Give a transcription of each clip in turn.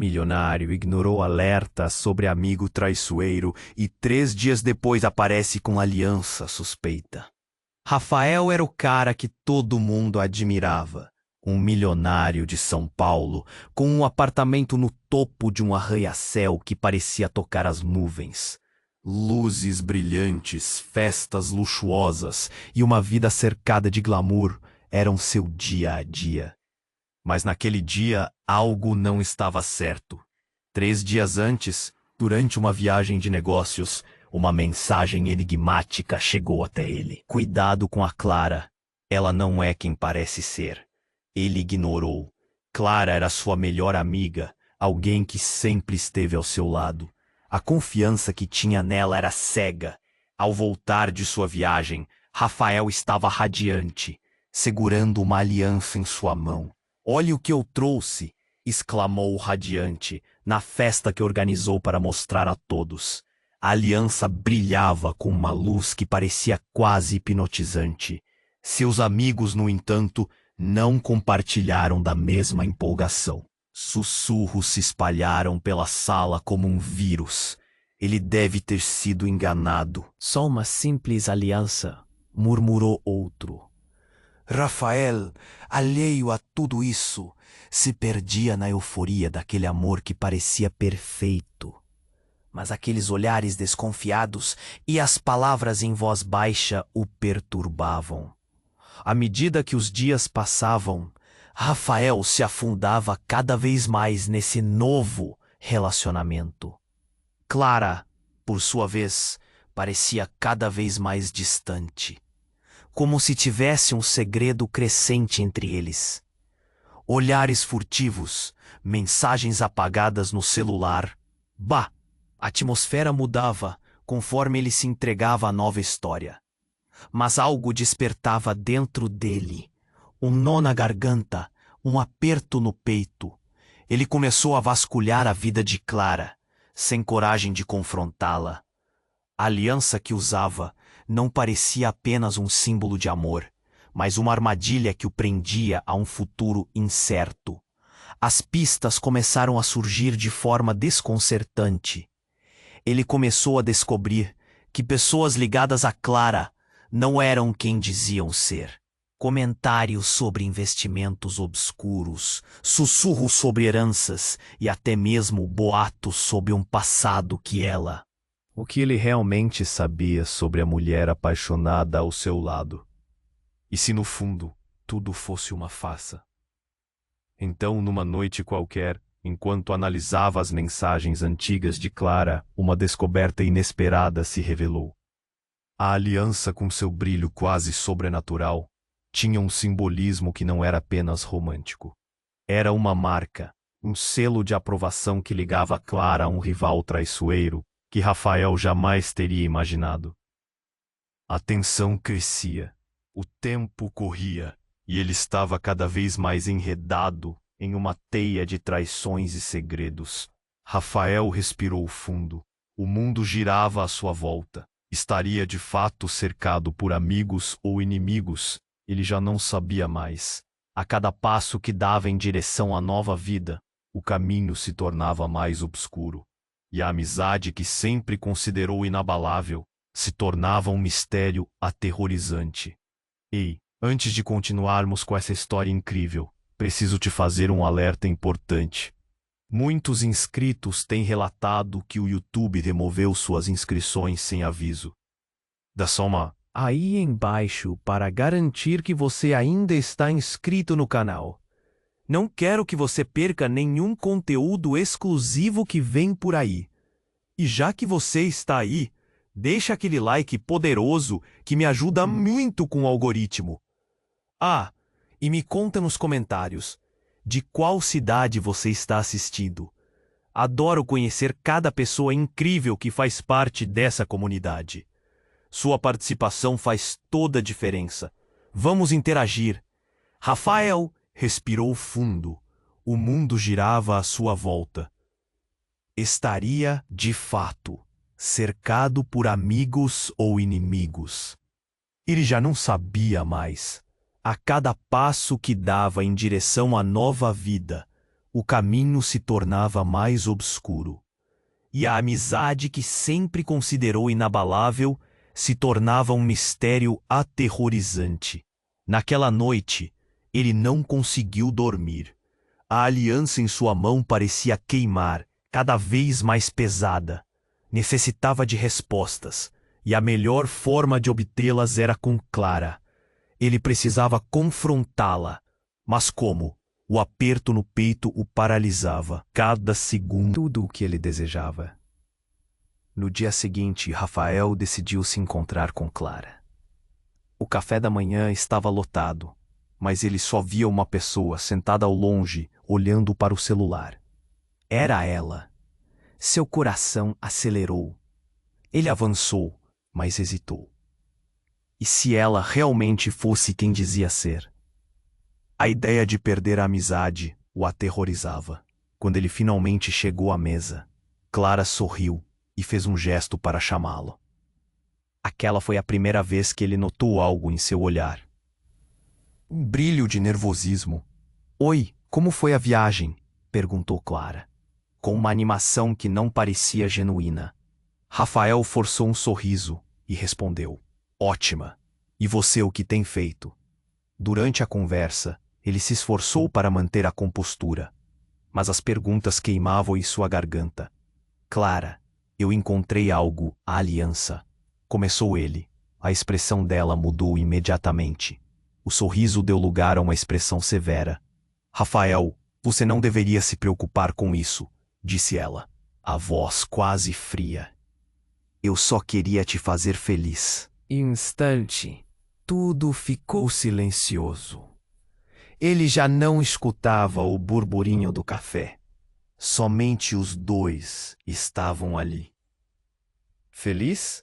Milionário ignorou alertas sobre amigo traiçoeiro e 3 dias depois aparece com aliança suspeita. Rafael era o cara que todo mundo admirava. Um milionário de São Paulo, com um apartamento no topo de um arranha-céu que parecia tocar as nuvens. Luzes brilhantes, festas luxuosas e uma vida cercada de glamour eram seu dia a dia. Mas naquele dia algo não estava certo. 3 dias antes, durante uma viagem de negócios, uma mensagem enigmática chegou até ele. Cuidado com a Clara. Ela não é quem parece ser. Ele ignorou. Clara era sua melhor amiga, alguém que sempre esteve ao seu lado. A confiança que tinha nela era cega. Ao voltar de sua viagem, Rafael estava radiante, segurando uma aliança em sua mão. "Olhe o que eu trouxe!" exclamou o radiante, na festa que organizou para mostrar a todos. A aliança brilhava com uma luz que parecia quase hipnotizante. Seus amigos, no entanto, não compartilharam da mesma empolgação. Sussurros se espalharam pela sala como um vírus. Ele deve ter sido enganado. "Só uma simples aliança", murmurou outro. Rafael, alheio a tudo isso, se perdia na euforia daquele amor que parecia perfeito. Mas aqueles olhares desconfiados e as palavras em voz baixa o perturbavam. À medida que os dias passavam, Rafael se afundava cada vez mais nesse novo relacionamento. Clara, por sua vez, parecia cada vez mais distante, como se tivesse um segredo crescente entre eles. Olhares furtivos, mensagens apagadas no celular. Bah! A atmosfera mudava conforme ele se entregava à nova história. Mas algo despertava dentro dele. Um nó na garganta, um aperto no peito. Ele começou a vasculhar a vida de Clara, sem coragem de confrontá-la. A aliança que usava não parecia apenas um símbolo de amor, mas uma armadilha que o prendia a um futuro incerto. As pistas começaram a surgir de forma desconcertante. Ele começou a descobrir que pessoas ligadas a Clara não eram quem diziam ser. Comentários sobre investimentos obscuros, sussurros sobre heranças e até mesmo boatos sobre um passado que ela... O que ele realmente sabia sobre a mulher apaixonada ao seu lado? E se no fundo tudo fosse uma farsa? Então, numa noite qualquer, enquanto analisava as mensagens antigas de Clara, uma descoberta inesperada se revelou. A aliança, com seu brilho quase sobrenatural, tinha um simbolismo que não era apenas romântico. Era uma marca, um selo de aprovação que ligava Clara a um rival traiçoeiro que Rafael jamais teria imaginado. A tensão crescia, o tempo corria, e ele estava cada vez mais enredado em uma teia de traições e segredos. Rafael respirou fundo. O mundo girava à sua volta. Estaria de fato cercado por amigos ou inimigos? Ele já não sabia mais. A cada passo que dava em direção à nova vida, o caminho se tornava mais obscuro. E a amizade que sempre considerou inabalável se tornava um mistério aterrorizante. Ei, antes de continuarmos com essa história incrível, preciso te fazer um alerta importante. Muitos inscritos têm relatado que o YouTube removeu suas inscrições sem aviso. Dá só uma aí embaixo para garantir que você ainda está inscrito no canal. Não quero que você perca nenhum conteúdo exclusivo que vem por aí. E já que você está aí, deixa aquele like poderoso que me ajuda muito com o algoritmo. Ah, e me conta nos comentários de qual cidade você está assistindo. Adoro conhecer cada pessoa incrível que faz parte dessa comunidade. Sua participação faz toda a diferença. Vamos interagir. Rafael respirou fundo. O mundo girava à sua volta. Estaria, de fato, cercado por amigos ou inimigos. Ele já não sabia mais. A cada passo que dava em direção à nova vida, o caminho se tornava mais obscuro. E a amizade que sempre considerou inabalável se tornava um mistério aterrorizante. Naquela noite, ele não conseguiu dormir. A aliança em sua mão parecia queimar, cada vez mais pesada. Necessitava de respostas, e a melhor forma de obtê-las era com Clara. Ele precisava confrontá-la. Mas como? O aperto no peito o paralisava. Cada segundo, tudo o que ele desejava. No dia seguinte, Rafael decidiu se encontrar com Clara. O café da manhã estava lotado, mas ele só via uma pessoa sentada ao longe, olhando para o celular. Era ela. Seu coração acelerou. Ele avançou, mas hesitou. E se ela realmente fosse quem dizia ser? A ideia de perder a amizade o aterrorizava. Quando ele finalmente chegou à mesa, Clara sorriu e fez um gesto para chamá-lo. Aquela foi a primeira vez que ele notou algo em seu olhar. Um brilho de nervosismo. Oi, como foi a viagem? Perguntou Clara, com uma animação que não parecia genuína. Rafael forçou um sorriso e respondeu: ótima. E você o que tem feito? Durante a conversa, ele se esforçou para manter a compostura, mas as perguntas queimavam em sua garganta. Clara, eu encontrei algo, a aliança. Começou ele. A expressão dela mudou imediatamente. O sorriso deu lugar a uma expressão severa. Rafael, você não deveria se preocupar com isso, disse ela, a voz quase fria. Eu só queria te fazer feliz. Em um instante, tudo ficou silencioso. Ele já não escutava o burburinho do café. Somente os dois estavam ali. Feliz?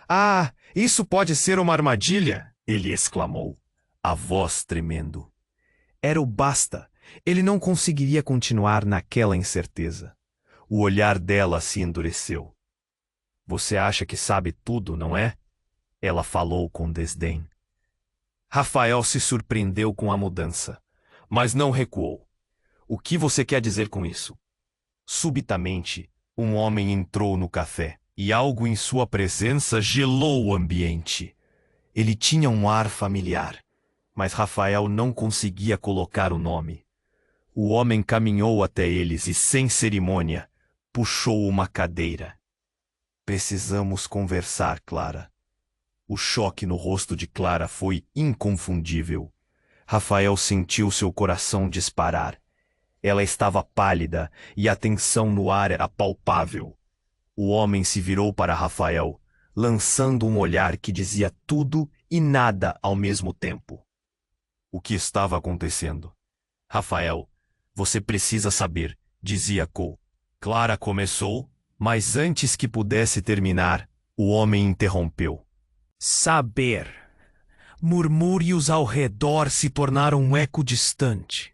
Ah, isso pode ser uma armadilha! Ele exclamou, a voz tremendo. Era o basta. Ele não conseguiria continuar naquela incerteza. O olhar dela se endureceu. Você acha que sabe tudo, não é? Ela falou com desdém. Rafael se surpreendeu com a mudança, mas não recuou. O que você quer dizer com isso? Subitamente, um homem entrou no café, e algo em sua presença gelou o ambiente. Ele tinha um ar familiar, mas Rafael não conseguia colocar o nome. O homem caminhou até eles e, sem cerimônia, puxou uma cadeira. Precisamos conversar, Clara. O choque no rosto de Clara foi inconfundível. Rafael sentiu seu coração disparar. Ela estava pálida e a tensão no ar era palpável. O homem se virou para Rafael, lançando um olhar que dizia tudo e nada ao mesmo tempo. O que estava acontecendo? Rafael, você precisa saber, dizia Cole. Clara começou, mas antes que pudesse terminar, o homem interrompeu. Saber. Murmúrios ao redor se tornaram um eco distante.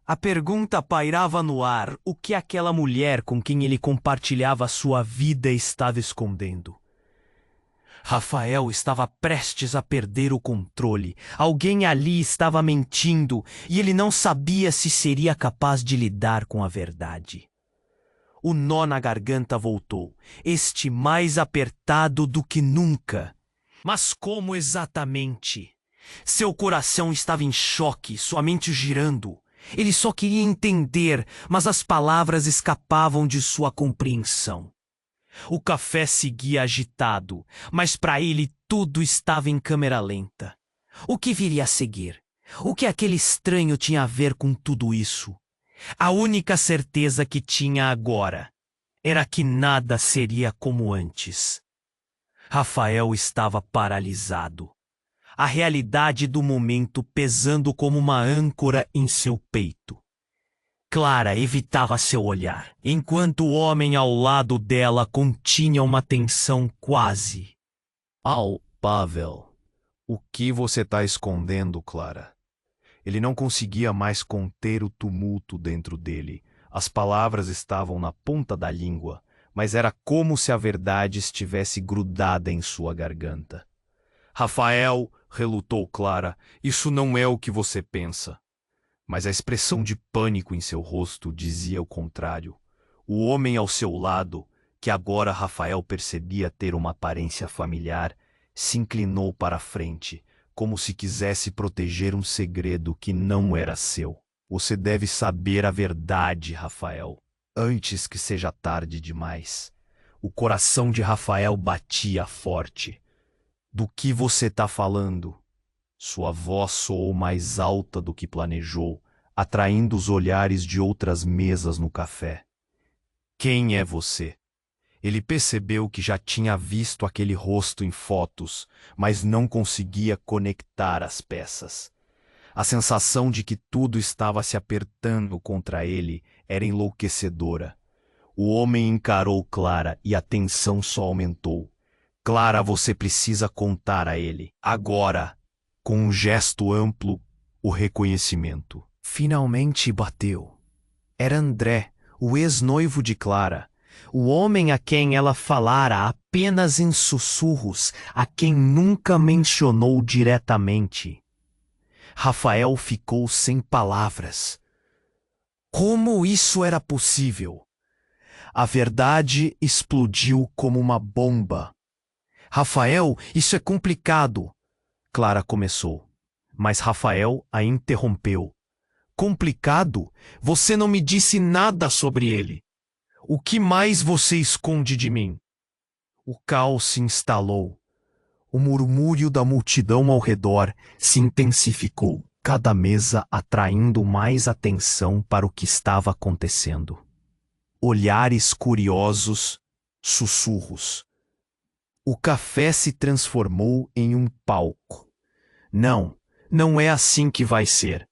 A pergunta pairava no ar: o que aquela mulher com quem ele compartilhava sua vida estava escondendo? Rafael estava prestes a perder o controle. Alguém ali estava mentindo e ele não sabia se seria capaz de lidar com a verdade. O nó na garganta voltou, este mais apertado do que nunca. Mas como exatamente? Seu coração estava em choque, sua mente girando. Ele só queria entender, mas as palavras escapavam de sua compreensão. O café seguia agitado, mas para ele tudo estava em câmera lenta. O que viria a seguir? O que aquele estranho tinha a ver com tudo isso? A única certeza que tinha agora era que nada seria como antes. Rafael estava paralisado. A realidade do momento pesando como uma âncora em seu peito. Clara evitava seu olhar, enquanto o homem ao lado dela continha uma tensão quase palpável. O que você está escondendo, Clara? Ele não conseguia mais conter o tumulto dentro dele. As palavras estavam na ponta da língua, mas era como se a verdade estivesse grudada em sua garganta. Rafael, relutou Clara, isso não é o que você pensa. Mas a expressão de pânico em seu rosto dizia o contrário. O homem ao seu lado, que agora Rafael percebia ter uma aparência familiar, se inclinou para a frente, como se quisesse proteger um segredo que não era seu. Você deve saber a verdade, Rafael, antes que seja tarde demais. O coração de Rafael batia forte. Do que você está falando? Sua voz soou mais alta do que planejou, atraindo os olhares de outras mesas no café. Quem é você? Ele percebeu que já tinha visto aquele rosto em fotos, mas não conseguia conectar as peças. A sensação de que tudo estava se apertando contra ele era enlouquecedora. O homem encarou Clara e a tensão só aumentou. Clara, você precisa contar a ele, agora, com um gesto amplo, o reconhecimento. Finalmente bateu. Era André, o ex-noivo de Clara. O homem a quem ela falara apenas em sussurros, a quem nunca mencionou diretamente. Rafael ficou sem palavras. Como isso era possível? A verdade explodiu como uma bomba. Rafael, isso é complicado. Clara começou, mas Rafael a interrompeu. Complicado? Você não me disse nada sobre ele. O que mais você esconde de mim? O caos se instalou. O murmúrio da multidão ao redor se intensificou, cada mesa atraindo mais atenção para o que estava acontecendo. Olhares curiosos, sussurros. O café se transformou em um palco. Não, não é assim que vai ser,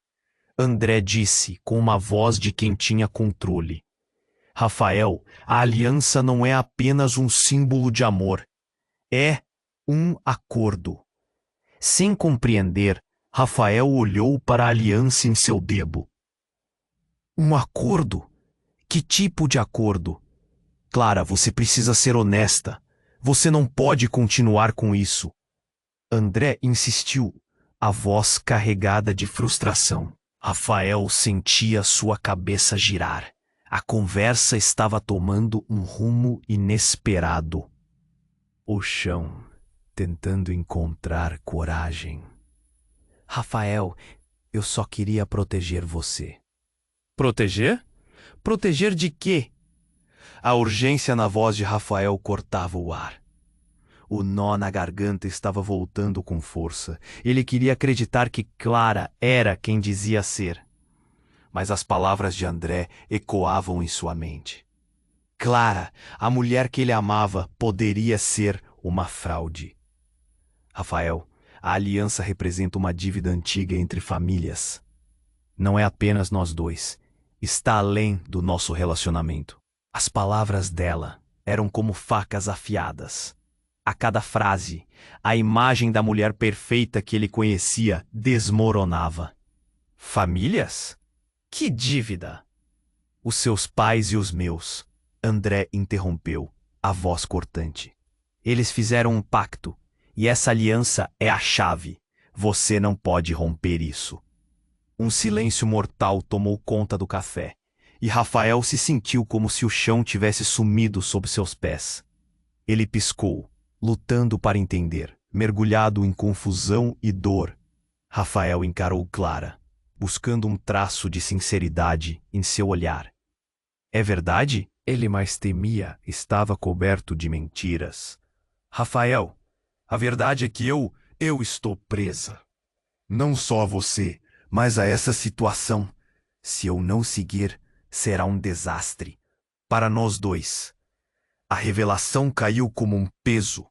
André disse com uma voz de quem tinha controle. Rafael, a aliança não é apenas um símbolo de amor. É um acordo. Sem compreender, Rafael olhou para a aliança em seu dedo. Um acordo? Que tipo de acordo? Clara, você precisa ser honesta. Você não pode continuar com isso. André insistiu, a voz carregada de frustração. Rafael sentia sua cabeça girar. A conversa estava tomando um rumo inesperado. O chão, tentando encontrar coragem. Rafael, eu só queria proteger você. Proteger? Proteger de quê? A urgência na voz de Rafael cortava o ar. O nó na garganta estava voltando com força. Ele queria acreditar que Clara era quem dizia ser. Mas as palavras de André ecoavam em sua mente. Clara, a mulher que ele amava, poderia ser uma fraude. Rafael, a aliança representa uma dívida antiga entre famílias. Não é apenas nós dois. Está além do nosso relacionamento. As palavras dela eram como facas afiadas. A cada frase, a imagem da mulher perfeita que ele conhecia desmoronava. Famílias? Que dívida! Os seus pais e os meus, André interrompeu, a voz cortante. Eles fizeram um pacto, e essa aliança é a chave. Você não pode romper isso. Um silêncio mortal tomou conta do café, e Rafael se sentiu como se o chão tivesse sumido sob seus pés. Ele piscou, lutando para entender, mergulhado em confusão e dor. Rafael encarou Clara, buscando um traço de sinceridade em seu olhar. É verdade? Ele mais temia estava coberto de mentiras. Rafael, a verdade é que eu estou presa. Não só a você, mas a essa situação. Se eu não seguir, será um desastre. Para nós dois. A revelação caiu como um peso.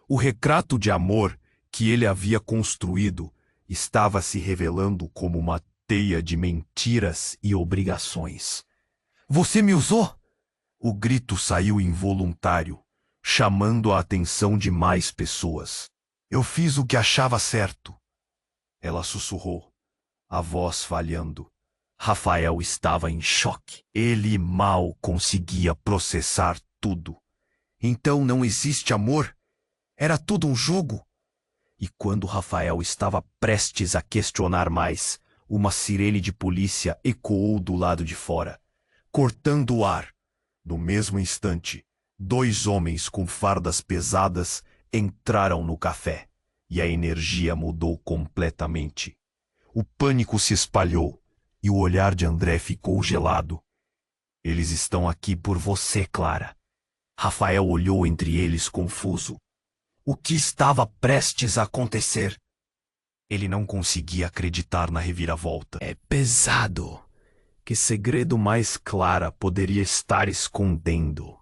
O retrato de amor que ele havia construído estava se revelando como uma teia de mentiras e obrigações. Você me usou? O grito saiu involuntário, chamando a atenção de mais pessoas. Eu fiz o que achava certo. Ela sussurrou, a voz falhando. Rafael estava em choque. Ele mal conseguia processar tudo. Então não existe amor? Era tudo um jogo? E quando Rafael estava prestes a questionar mais, Uma sirene de polícia ecoou do lado de fora, cortando o ar. No mesmo instante, 2 homens com fardas pesadas entraram no café e a energia mudou completamente. O pânico se espalhou e o olhar de André ficou gelado. Eles estão aqui por você, Clara. Rafael olhou entre eles confuso. O que estava prestes a acontecer? Ele não conseguia acreditar na reviravolta. É pesado. Que segredo mais Clara poderia estar escondendo?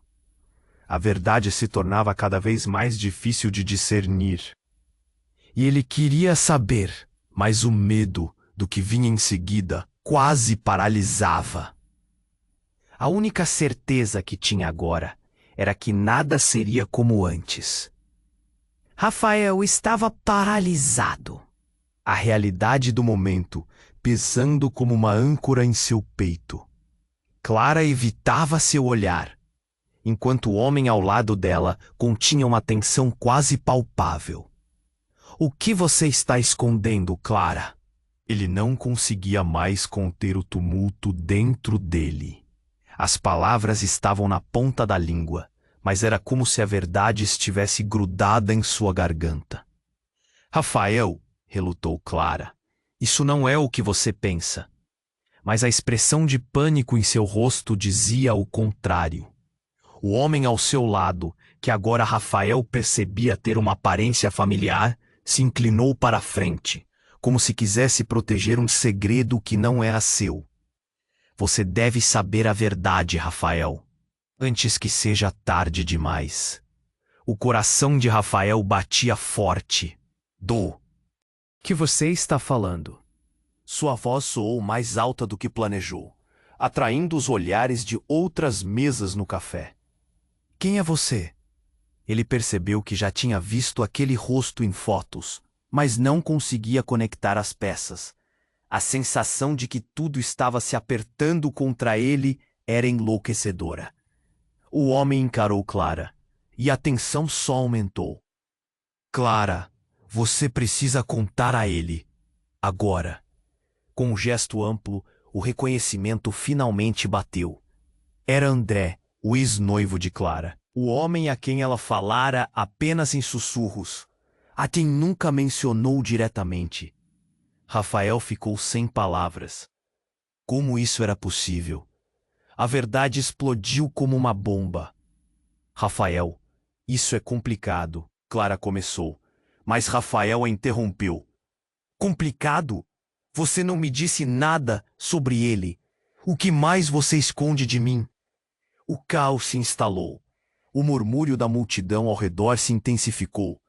A verdade se tornava cada vez mais difícil de discernir. E ele queria saber, mas o medo do que vinha em seguida quase paralisava. A única certeza que tinha agora era que nada seria como antes. Rafael estava paralisado. A realidade do momento pesando como uma âncora em seu peito. Clara evitava seu olhar, enquanto o homem ao lado dela continha uma tensão quase palpável. O que você está escondendo, Clara? Ele não conseguia mais conter o tumulto dentro dele. As palavras estavam na ponta da língua, mas era como se a verdade estivesse grudada em sua garganta. Rafael, relutou Clara, isso não é o que você pensa. Mas a expressão de pânico em seu rosto dizia o contrário. O homem ao seu lado, que agora Rafael percebia ter uma aparência familiar, se inclinou para a frente, como se quisesse proteger um segredo que não era seu. Você deve saber a verdade, Rafael, antes que seja tarde demais. O coração de Rafael batia forte. Que você está falando? Sua voz soou mais alta do que planejou, atraindo os olhares de outras mesas no café. Quem é você? Ele percebeu que já tinha visto aquele rosto em fotos, mas não conseguia conectar as peças. A sensação de que tudo estava se apertando contra ele era enlouquecedora. O homem encarou Clara, e a tensão só aumentou. Clara, você precisa contar a ele. Agora. Com um gesto amplo, o reconhecimento finalmente bateu. Era André, o ex-noivo de Clara. O homem a quem ela falara apenas em sussurros. A quem nunca mencionou diretamente. Rafael ficou sem palavras. Como isso era possível? A verdade explodiu como uma bomba. Rafael, isso é complicado, Clara começou. Mas Rafael a interrompeu. Complicado? Você não me disse nada sobre ele. O que mais você esconde de mim? O caos se instalou. O murmúrio da multidão ao redor se intensificou.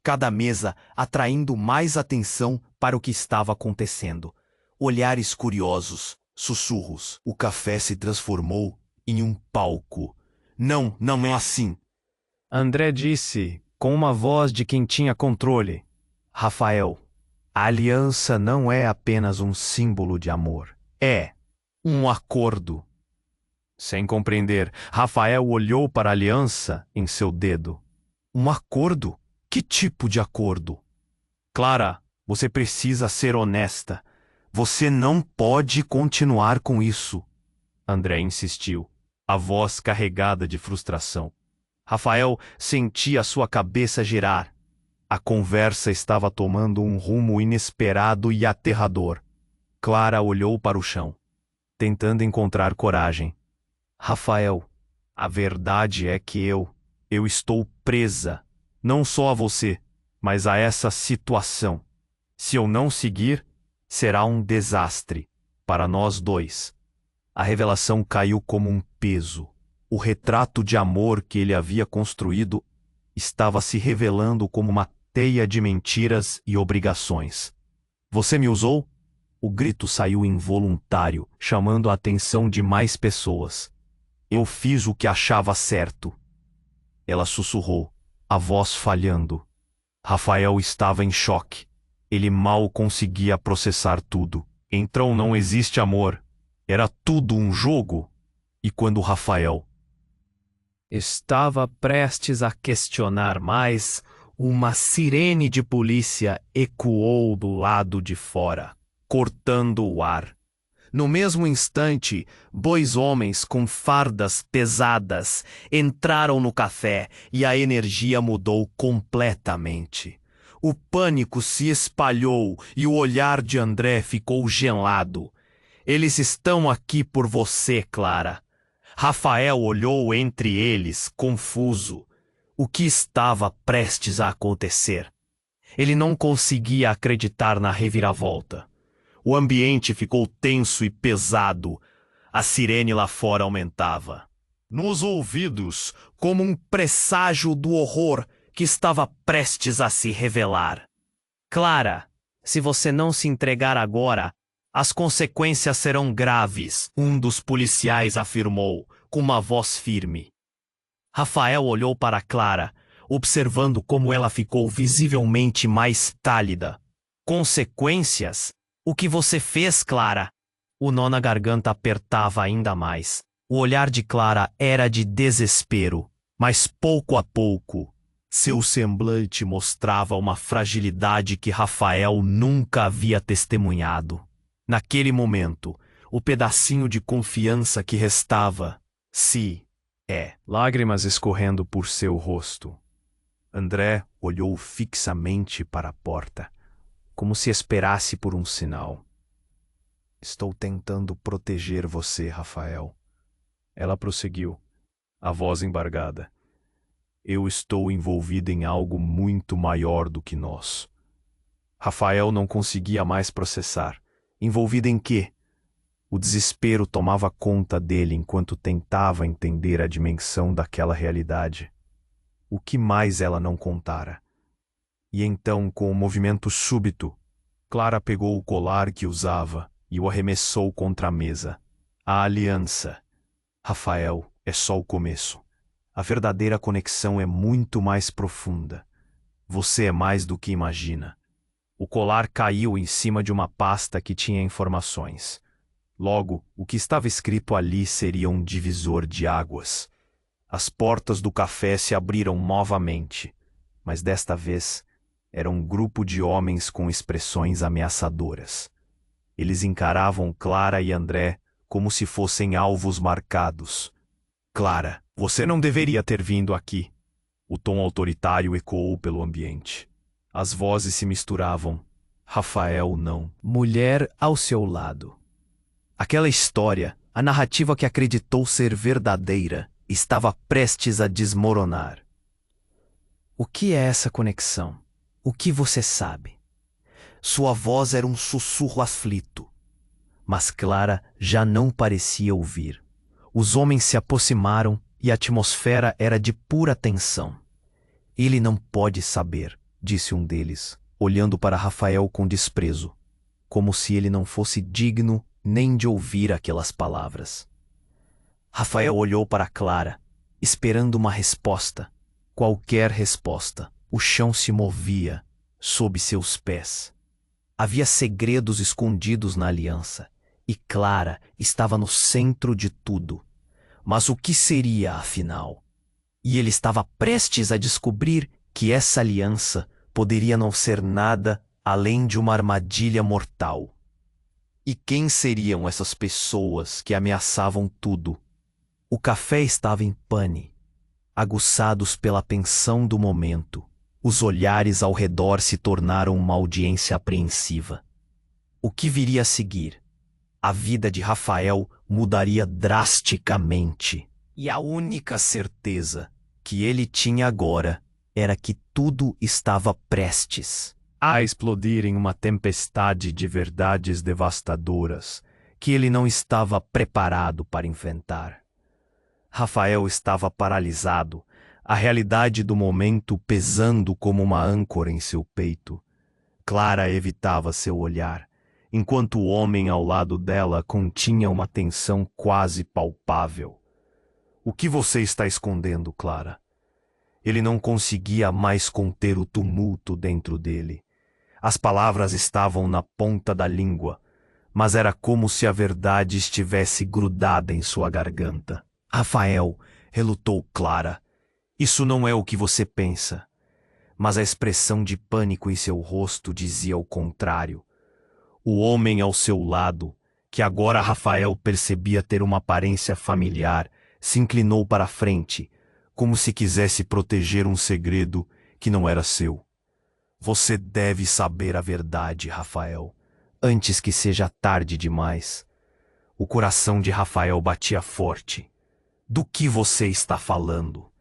Cada mesa atraindo mais atenção para o que estava acontecendo. Olhares curiosos, sussurros. O café se transformou em um palco. Não, não é assim. André disse, com uma voz de quem tinha controle. Rafael, a aliança não é apenas um símbolo de amor. É um acordo. Sem compreender, Rafael olhou para a aliança em seu dedo. Um acordo? Que tipo de acordo? Clara, você precisa ser honesta. Você não pode continuar com isso. André insistiu, a voz carregada de frustração. Rafael sentia sua cabeça girar. A conversa estava tomando um rumo inesperado e aterrador. Clara olhou para o chão, tentando encontrar coragem. Rafael, a verdade é que eu estou presa, não só a você, mas a essa situação. Se eu não seguir, será um desastre para nós dois. A revelação caiu como um peso. O retrato de amor que ele havia construído estava se revelando como uma teia de mentiras e obrigações. Você me usou? O grito saiu involuntário, chamando a atenção de mais pessoas. Eu fiz o que achava certo. Ela sussurrou, a voz falhando. Rafael estava em choque. Ele mal conseguia processar tudo. Então não existe amor. Era tudo um jogo. E quando Rafael estava prestes a questionar mais, uma sirene de polícia ecoou do lado de fora. cortando o ar. No mesmo instante, dois homens com fardas pesadas entraram no café e a energia mudou completamente. O pânico se espalhou e o olhar de André ficou gelado. Eles estão aqui por você, Clara. Rafael olhou entre eles, confuso. O que estava prestes a acontecer? Ele não conseguia acreditar na reviravolta. O ambiente ficou tenso e pesado. A sirene lá fora aumentava. Nos ouvidos, como um presságio do horror que estava prestes a se revelar. Clara, se você não se entregar agora, as consequências serão graves, um dos policiais afirmou, com uma voz firme. Rafael olhou para Clara, observando como ela ficou visivelmente mais pálida. Consequências? O que você fez, Clara? O nó na garganta apertava ainda mais. O olhar de Clara era de desespero, mas pouco a pouco, seu semblante mostrava uma fragilidade que Rafael nunca havia testemunhado. Naquele momento, o pedacinho de confiança que restava, lágrimas escorrendo por seu rosto. André olhou fixamente para a porta, como se esperasse por um sinal. Estou tentando proteger você, Rafael. Ela prosseguiu, a voz embargada. Eu estou envolvida em algo muito maior do que nós. Rafael não conseguia mais processar. Envolvida em quê? O desespero tomava conta dele enquanto tentava entender a dimensão daquela realidade. O que mais ela não contara? E então, com um movimento súbito, Clara pegou o colar que usava e o arremessou contra a mesa. A aliança. Rafael, é só o começo. A verdadeira conexão é muito mais profunda. Você é mais do que imagina. O colar caiu em cima de uma pasta que tinha informações. Logo, o que estava escrito ali seria um divisor de águas. As portas do café se abriram novamente, mas desta vez era um grupo de homens com expressões ameaçadoras. Eles encaravam Clara e André como se fossem alvos marcados. Clara, você não deveria ter vindo aqui. O tom autoritário ecoou pelo ambiente. As vozes se misturavam. Rafael não. Mulher ao seu lado. Aquela história, a narrativa que acreditou ser verdadeira, estava prestes a desmoronar. O que é essa conexão? O que você sabe? Sua voz era um sussurro aflito. Mas Clara já não parecia ouvir. Os homens se aproximaram e a atmosfera era de pura tensão. Ele não pode saber, disse um deles, olhando para Rafael com desprezo, como se ele não fosse digno nem de ouvir aquelas palavras. Rafael olhou para Clara, esperando uma resposta. Qualquer resposta. O chão se movia sob seus pés. Havia segredos escondidos na aliança, e Clara estava no centro de tudo. Mas o que seria, afinal? E ele estava prestes a descobrir que essa aliança poderia não ser nada além de uma armadilha mortal. E quem seriam essas pessoas que ameaçavam tudo? O café estava em pane, aguçados pela tensão do momento. Os olhares ao redor se tornaram uma audiência apreensiva. O que viria a seguir? A vida de Rafael mudaria drasticamente. E a única certeza que ele tinha agora era que tudo estava prestes a explodir em uma tempestade de verdades devastadoras que ele não estava preparado para enfrentar. Rafael estava paralisado, a realidade do momento pesando como uma âncora em seu peito. Clara evitava seu olhar, enquanto o homem ao lado dela continha uma tensão quase palpável. O que você está escondendo, Clara? Ele não conseguia mais conter o tumulto dentro dele. As palavras estavam na ponta da língua, mas era como se a verdade estivesse grudada em sua garganta. Rafael, relutou Clara. Isso não é o que você pensa. Mas a expressão de pânico em seu rosto dizia o contrário. O homem ao seu lado, que agora Rafael percebia ter uma aparência familiar, se inclinou para a frente, como se quisesse proteger um segredo que não era seu. Você deve saber a verdade, Rafael, antes que seja tarde demais. O coração de Rafael batia forte. Do que você está falando?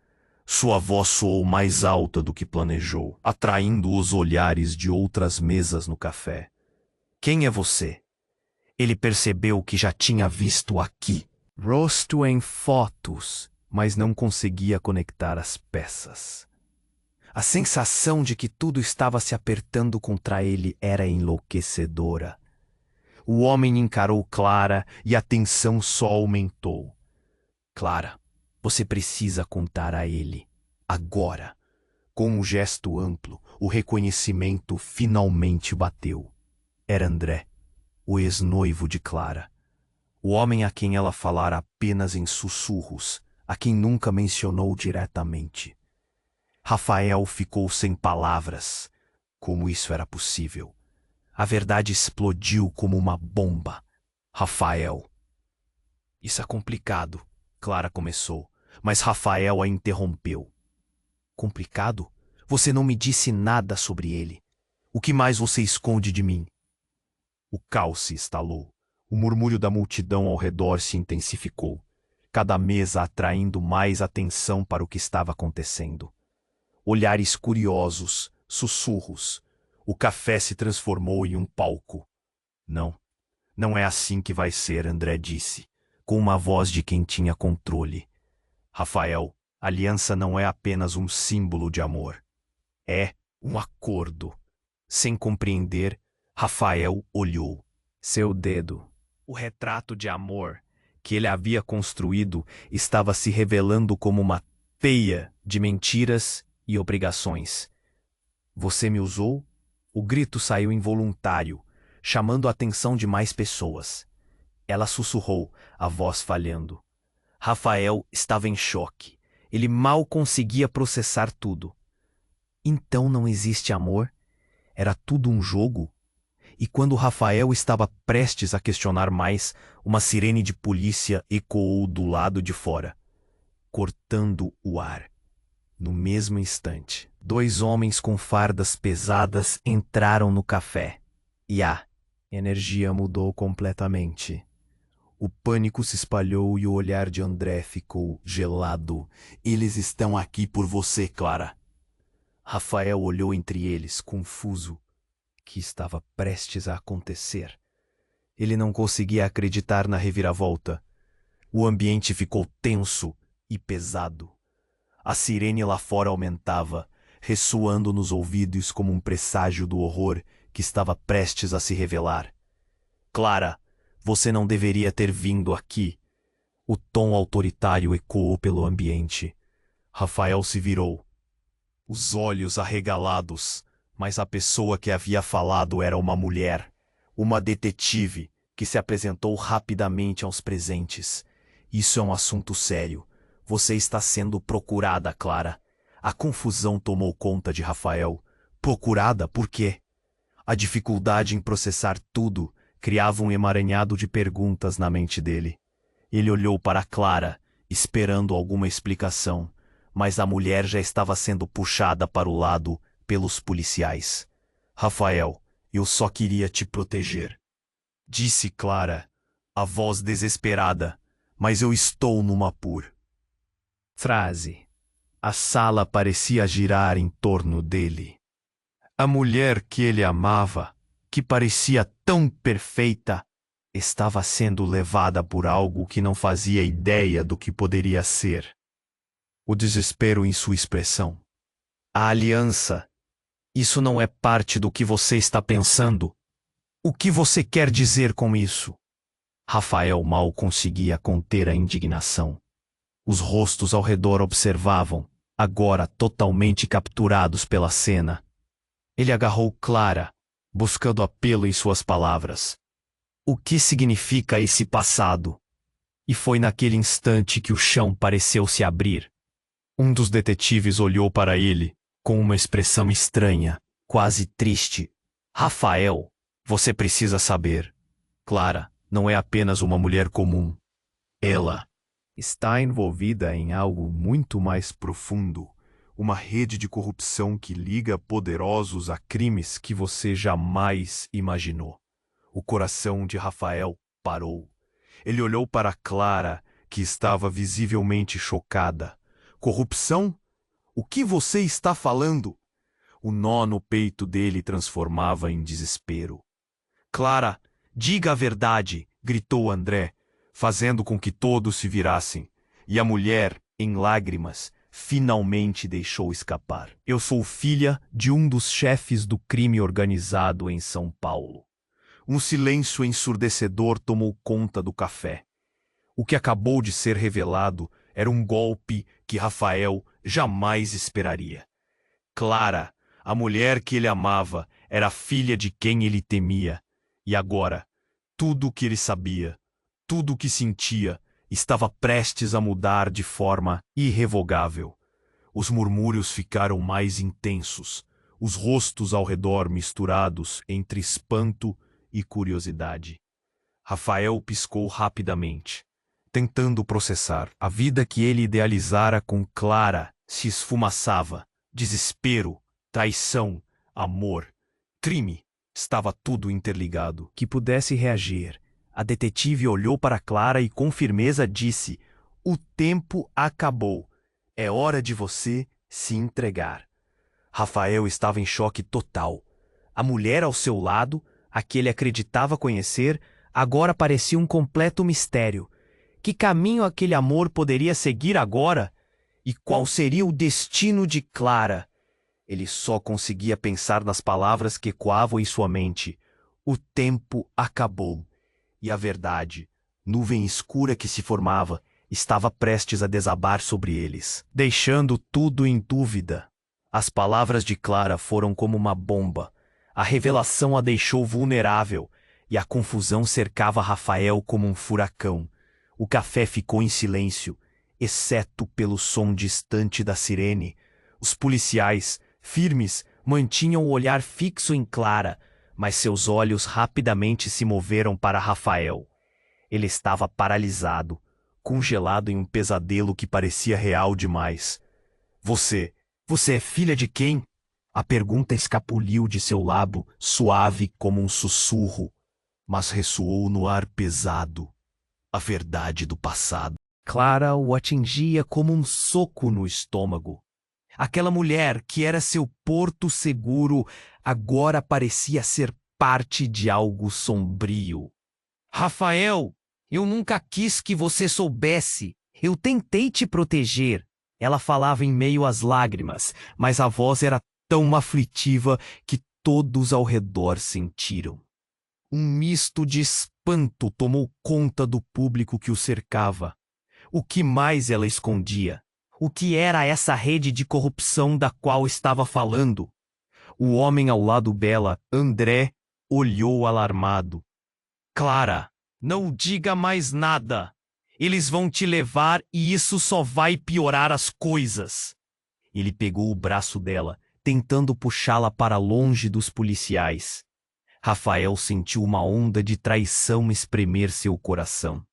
Sua voz soou mais alta do que planejou, atraindo os olhares de outras mesas no café. Quem é você? Ele percebeu que já tinha visto aqui. Rosto em fotos, mas não conseguia conectar as peças. A sensação de que tudo estava se apertando contra ele era enlouquecedora. O homem encarou Clara e a tensão só aumentou. Clara, você precisa contar a ele. Agora. Com um gesto amplo, o reconhecimento finalmente bateu. Era André, o ex-noivo de Clara. O homem a quem ela falara apenas em sussurros, a quem nunca mencionou diretamente. Rafael ficou sem palavras. Como isso era possível? A verdade explodiu como uma bomba. Rafael. Isso é complicado, Clara começou, mas Rafael a interrompeu. Complicado? Você não me disse nada sobre ele. O que mais você esconde de mim? O caos se instalou. O murmúrio da multidão ao redor se intensificou, cada mesa atraindo mais atenção para o que estava acontecendo. Olhares curiosos, sussurros. O café se transformou em um palco. Não, não é assim que vai ser, André disse, com uma voz de quem tinha controle. Rafael, a aliança não é apenas um símbolo de amor. É um acordo. Sem compreender, Rafael olhou. Seu dedo, o retrato de amor que ele havia construído, estava se revelando como uma teia de mentiras e obrigações. Você me usou? O grito saiu involuntário, chamando a atenção de mais pessoas. Ela sussurrou, a voz falhando. Rafael estava em choque. Ele mal conseguia processar tudo. Então não existe amor? Era tudo um jogo? E quando Rafael estava prestes a questionar mais, uma sirene de polícia ecoou do lado de fora, cortando o ar. No mesmo instante, 2 homens com fardas pesadas entraram no café. E a energia mudou completamente. O pânico se espalhou e o olhar de André ficou gelado. Eles estão aqui por você, Clara. Rafael olhou entre eles, confuso. O que estava prestes a acontecer? Ele não conseguia acreditar na reviravolta. O ambiente ficou tenso e pesado. A sirene lá fora aumentava, ressoando nos ouvidos como um presságio do horror que estava prestes a se revelar. Clara, você não deveria ter vindo aqui. O tom autoritário ecoou pelo ambiente. Rafael se virou, os olhos arregalados, mas a pessoa que havia falado era uma mulher, uma detetive, que se apresentou rapidamente aos presentes. Isso é um assunto sério. Você está sendo procurada, Clara. A confusão tomou conta de Rafael. Procurada por quê? A dificuldade em processar tudo criava um emaranhado de perguntas na mente dele. Ele olhou para Clara, esperando alguma explicação, mas a mulher já estava sendo puxada para o lado pelos policiais. Rafael, eu só queria te proteger, disse Clara, a voz desesperada, mas eu estou numa por. Frase. A sala parecia girar em torno dele. A mulher que ele amava, que parecia tão perfeita, estava sendo levada por algo que não fazia ideia do que poderia ser. O desespero em sua expressão. A aliança. Isso não é parte do que você está pensando. O que você quer dizer com isso? Rafael mal conseguia conter a indignação. Os rostos ao redor observavam, agora totalmente capturados pela cena. Ele agarrou Clara, buscando apelo em suas palavras. O que significa esse passado? E foi naquele instante que o chão pareceu se abrir. Um dos detetives olhou para ele, com uma expressão estranha, quase triste. Rafael, Você precisa saber. Clara não é apenas uma mulher comum. Ela está envolvida em algo muito mais profundo. Uma rede de corrupção que liga poderosos a crimes que você jamais imaginou. O coração de Rafael parou. Ele olhou para Clara, que estava visivelmente chocada. Corrupção? O que você está falando? O nó no peito dele transformava em desespero. Clara, diga a verdade, gritou André, fazendo com que todos se virassem. E a mulher, em lágrimas, finalmente deixou escapar. Eu sou filha de um dos chefes do crime organizado em São Paulo. Um silêncio ensurdecedor tomou conta do café. O que acabou de ser revelado era um golpe que Rafael jamais esperaria. Clara, a mulher que ele amava, era filha de quem ele temia. E agora, tudo o que ele sabia, tudo o que sentia, estava prestes a mudar de forma irrevogável. Os murmúrios ficaram mais intensos, os rostos ao redor misturados entre espanto e curiosidade. Rafael piscou rapidamente, tentando processar. A vida que ele idealizara com Clara se esfumaçava. Desespero, traição, amor, crime. Estava tudo interligado. Que pudesse reagir. A detetive olhou para Clara e com firmeza disse: "O tempo acabou. É hora de você se entregar." Rafael estava em choque total. A mulher ao seu lado, a que ele acreditava conhecer, agora parecia um completo mistério. Que caminho aquele amor poderia seguir agora? E qual seria o destino de Clara? Ele só conseguia pensar nas palavras que ecoavam em sua mente. O tempo acabou. E a verdade, nuvem escura que se formava, estava prestes a desabar sobre eles, deixando tudo em dúvida. As palavras de Clara foram como uma bomba. A revelação a deixou vulnerável, e a confusão cercava Rafael como um furacão. O café ficou em silêncio, exceto pelo som distante da sirene. Os policiais, firmes, mantinham o olhar fixo em Clara, mas seus olhos rapidamente se moveram para Rafael. Ele estava paralisado, congelado em um pesadelo que parecia real demais. Você é filha de quem?" A pergunta escapuliu de seu lábio, suave como um sussurro, mas ressoou no ar pesado. A verdade do passado. Clara o atingia como um soco no estômago. Aquela mulher que era seu porto seguro, agora parecia ser parte de algo sombrio. "Rafael, eu nunca quis que você soubesse. Eu tentei te proteger." Ela falava em meio às lágrimas, mas a voz era tão aflitiva que todos ao redor sentiram. Um misto de espanto tomou conta do público que o cercava. O que mais ela escondia? O que era essa rede de corrupção da qual estava falando? O homem ao lado dela, André, olhou alarmado. "Clara, não diga mais nada. Eles vão te levar e isso só vai piorar as coisas." Ele pegou o braço dela, tentando puxá-la para longe dos policiais. Rafael sentiu uma onda de traição espremer seu coração.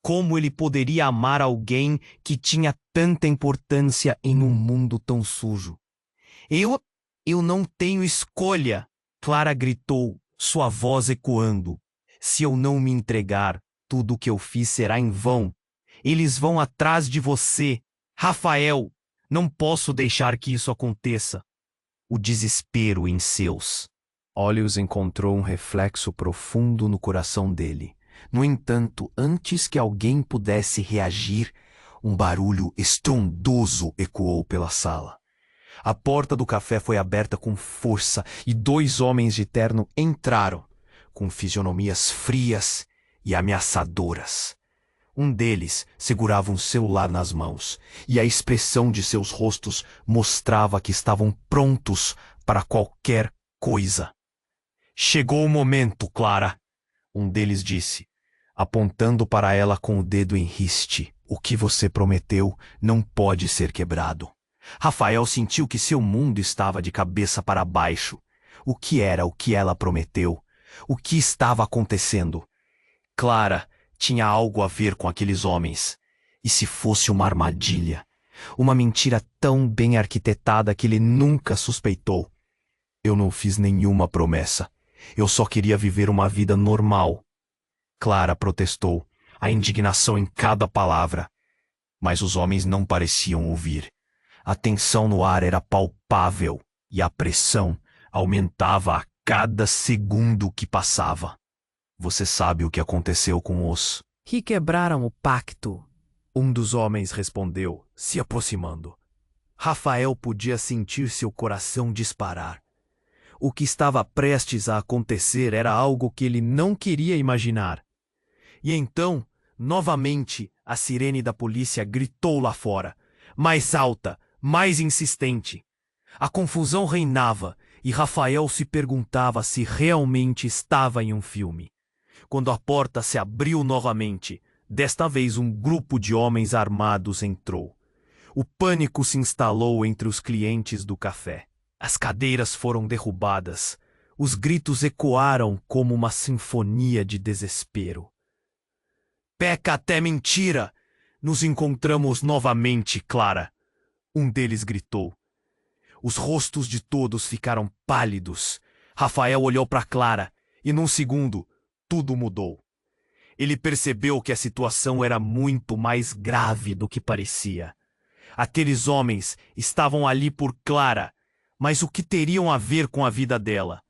Como ele poderia amar alguém que tinha tanta importância em um mundo tão sujo? Eu não tenho escolha!" Clara gritou, sua voz ecoando. "Se eu não me entregar, tudo o que eu fiz será em vão. Eles vão atrás de você. Rafael, não posso deixar que isso aconteça." O desespero em seus olhos encontrou um reflexo profundo no coração dele. No entanto, antes que alguém pudesse reagir, um barulho estrondoso ecoou pela sala. A porta do café foi aberta com força e 2 homens de terno entraram, com fisionomias frias e ameaçadoras. Um deles segurava um celular nas mãos, e a expressão de seus rostos mostrava que estavam prontos para qualquer coisa. "Chegou o momento, Clara," um deles disse, apontando para ela com o dedo em riste. "O que você prometeu não pode ser quebrado." Rafael sentiu que seu mundo estava de cabeça para baixo. O que era o que ela prometeu? O que estava acontecendo? Clara tinha algo a ver com aqueles homens. E se fosse uma armadilha? Uma mentira tão bem arquitetada que ele nunca suspeitou. Eu não fiz nenhuma promessa. Eu só queria viver uma vida normal. Clara protestou, a indignação em cada palavra. Mas os homens não pareciam ouvir. A tensão no ar era palpável e a pressão aumentava a cada segundo que passava. Você sabe o que aconteceu com os... Que quebraram o pacto. Um dos homens respondeu, se aproximando. Rafael podia sentir seu coração disparar. O que estava prestes a acontecer era algo que ele não queria imaginar. E então, novamente, a sirene da polícia gritou lá fora, mais alta, mais insistente. A confusão reinava e Rafael se perguntava se realmente estava em um filme. Quando a porta se abriu novamente, desta vez um grupo de homens armados entrou. O pânico se instalou entre os clientes do café. As cadeiras foram derrubadas. Os gritos ecoaram como uma sinfonia de desespero. Peca até mentira! Nos encontramos novamente, Clara! Um deles gritou. Os rostos de todos ficaram pálidos. Rafael olhou para Clara e, num segundo, tudo mudou. Ele percebeu que a situação era muito mais grave do que parecia. Aqueles homens estavam ali por Clara, mas o que teriam a ver com a vida dela?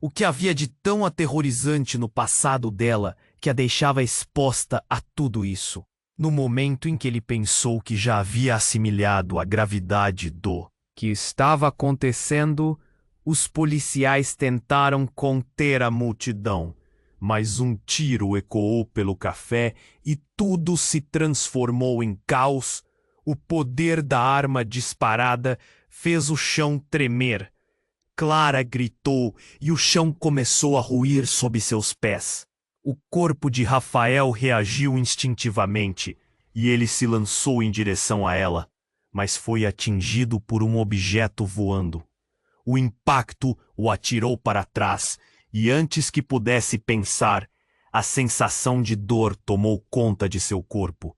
O que havia de tão aterrorizante no passado dela que a deixava exposta a tudo isso? No momento em que ele pensou que já havia assimilado a gravidade do que estava acontecendo, os policiais tentaram conter a multidão. Mas um tiro ecoou pelo café e tudo se transformou em caos. O poder da arma disparada fez o chão tremer. Clara gritou e o chão começou a ruir sob seus pés. O corpo de Rafael reagiu instintivamente e ele se lançou em direção a ela, mas foi atingido por um objeto voando. O impacto o atirou para trás. E antes que pudesse pensar, a sensação de dor tomou conta de seu corpo.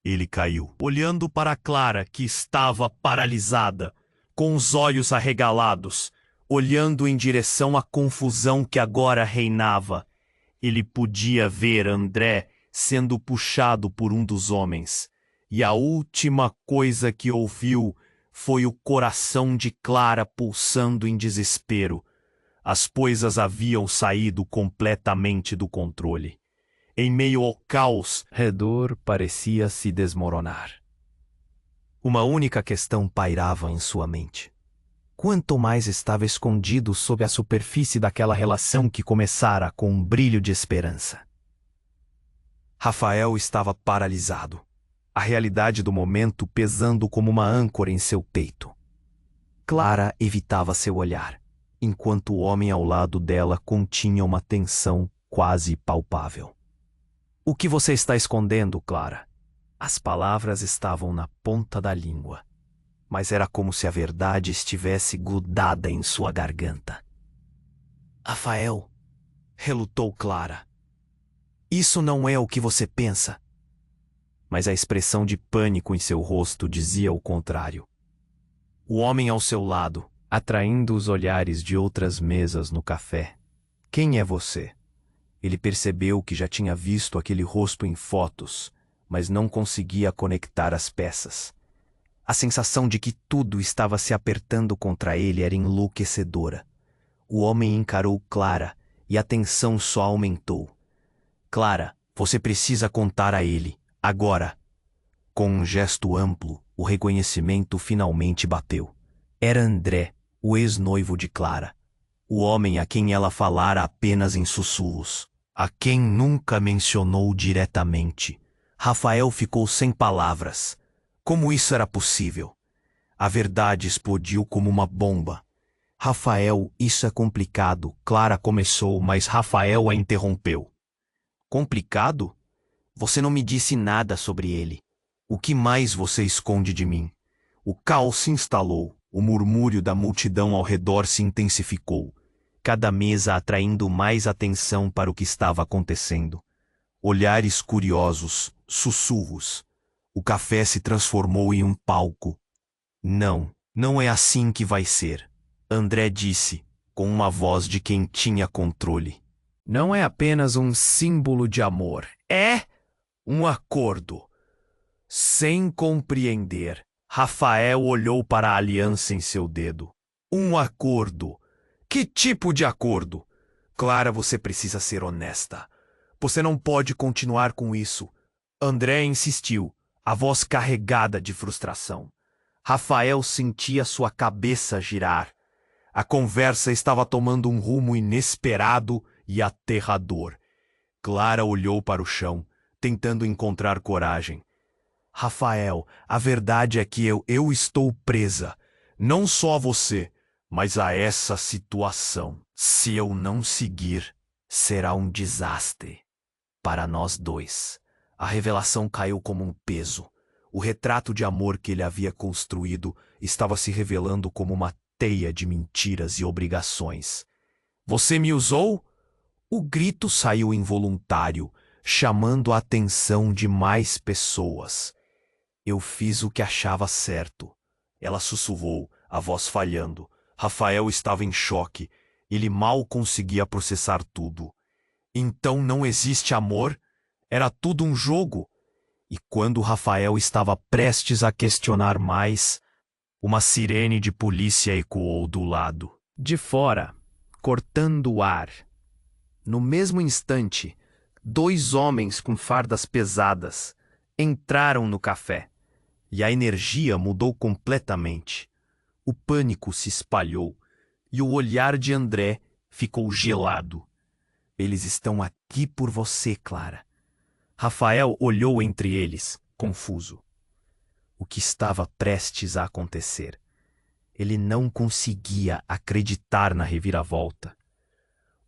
Ele caiu, olhando para Clara, que estava paralisada, com os olhos arregalados, olhando em direção à confusão que agora reinava. Ele podia ver André sendo puxado por um dos homens, e a última coisa que ouviu foi o coração de Clara pulsando em desespero. As coisas haviam saído completamente do controle. Em meio ao caos, redor parecia se desmoronar. Uma única questão pairava em sua mente. Quanto mais estava escondido sob a superfície daquela relação que começara com um brilho de esperança. Rafael estava paralisado, a realidade do momento pesando como uma âncora em seu peito. Clara evitava seu olhar, enquanto o homem ao lado dela continha uma tensão quase palpável. O que você está escondendo, Clara? As palavras estavam na ponta da língua, mas era como se a verdade estivesse grudada em sua garganta. Rafael, relutou Clara. Isso não é o que você pensa. Mas a expressão de pânico em seu rosto dizia o contrário. O homem ao seu lado, atraindo os olhares de outras mesas no café. Quem é você? Ele percebeu que já tinha visto aquele rosto em fotos, mas não conseguia conectar as peças. A sensação de que tudo estava se apertando contra ele era enlouquecedora. O homem encarou Clara e a tensão só aumentou. Clara, você precisa contar a ele, agora. Com um gesto amplo, o reconhecimento finalmente bateu. Era André, o ex-noivo de Clara. O homem a quem ela falara apenas em sussurros, a quem nunca mencionou diretamente. Rafael ficou sem palavras. Como isso era possível? A verdade explodiu como uma bomba. Rafael, isso é complicado, Clara começou, mas Rafael a interrompeu. Complicado? Você não me disse nada sobre ele. O que mais você esconde de mim? O caos se instalou, o murmúrio da multidão ao redor se intensificou. cada mesa atraindo mais atenção para o que estava acontecendo. Olhares curiosos, sussurros. O café se transformou em um palco. Não, não é assim que vai ser, André disse, com uma voz de quem tinha controle. Não é apenas um símbolo de amor, é um acordo. Sem compreender, Rafael olhou para a aliança em seu dedo. Um acordo? Que tipo de acordo? Clara, você precisa ser honesta. Você não pode continuar com isso. André insistiu, a voz carregada de frustração. Rafael sentia sua cabeça girar. A conversa estava tomando um rumo inesperado e aterrador. Clara olhou para o chão, tentando encontrar coragem. Rafael, a verdade é que eu estou presa. Não só a você, mas a essa situação. Se eu não seguir, será um desastre. Para nós dois. A revelação caiu como um peso. O retrato de amor que ele havia construído estava se revelando como uma teia de mentiras e obrigações. Você me usou? O grito saiu involuntário, chamando a atenção de mais pessoas. Eu fiz o que achava certo. Ela sussurrou, a voz falhando. Rafael estava em choque. Ele mal conseguia processar tudo. Então não existe amor? Era tudo um jogo? E quando Rafael estava prestes a questionar mais, uma sirene de polícia ecoou do lado. De fora, cortando o ar. No mesmo instante, 2 homens com fardas pesadas entraram no café. E a energia mudou completamente. O pânico se espalhou e o olhar de André ficou gelado. Eles estão aqui por você, Clara. Rafael olhou entre eles, confuso. O que estava prestes a acontecer? Ele não conseguia acreditar na reviravolta.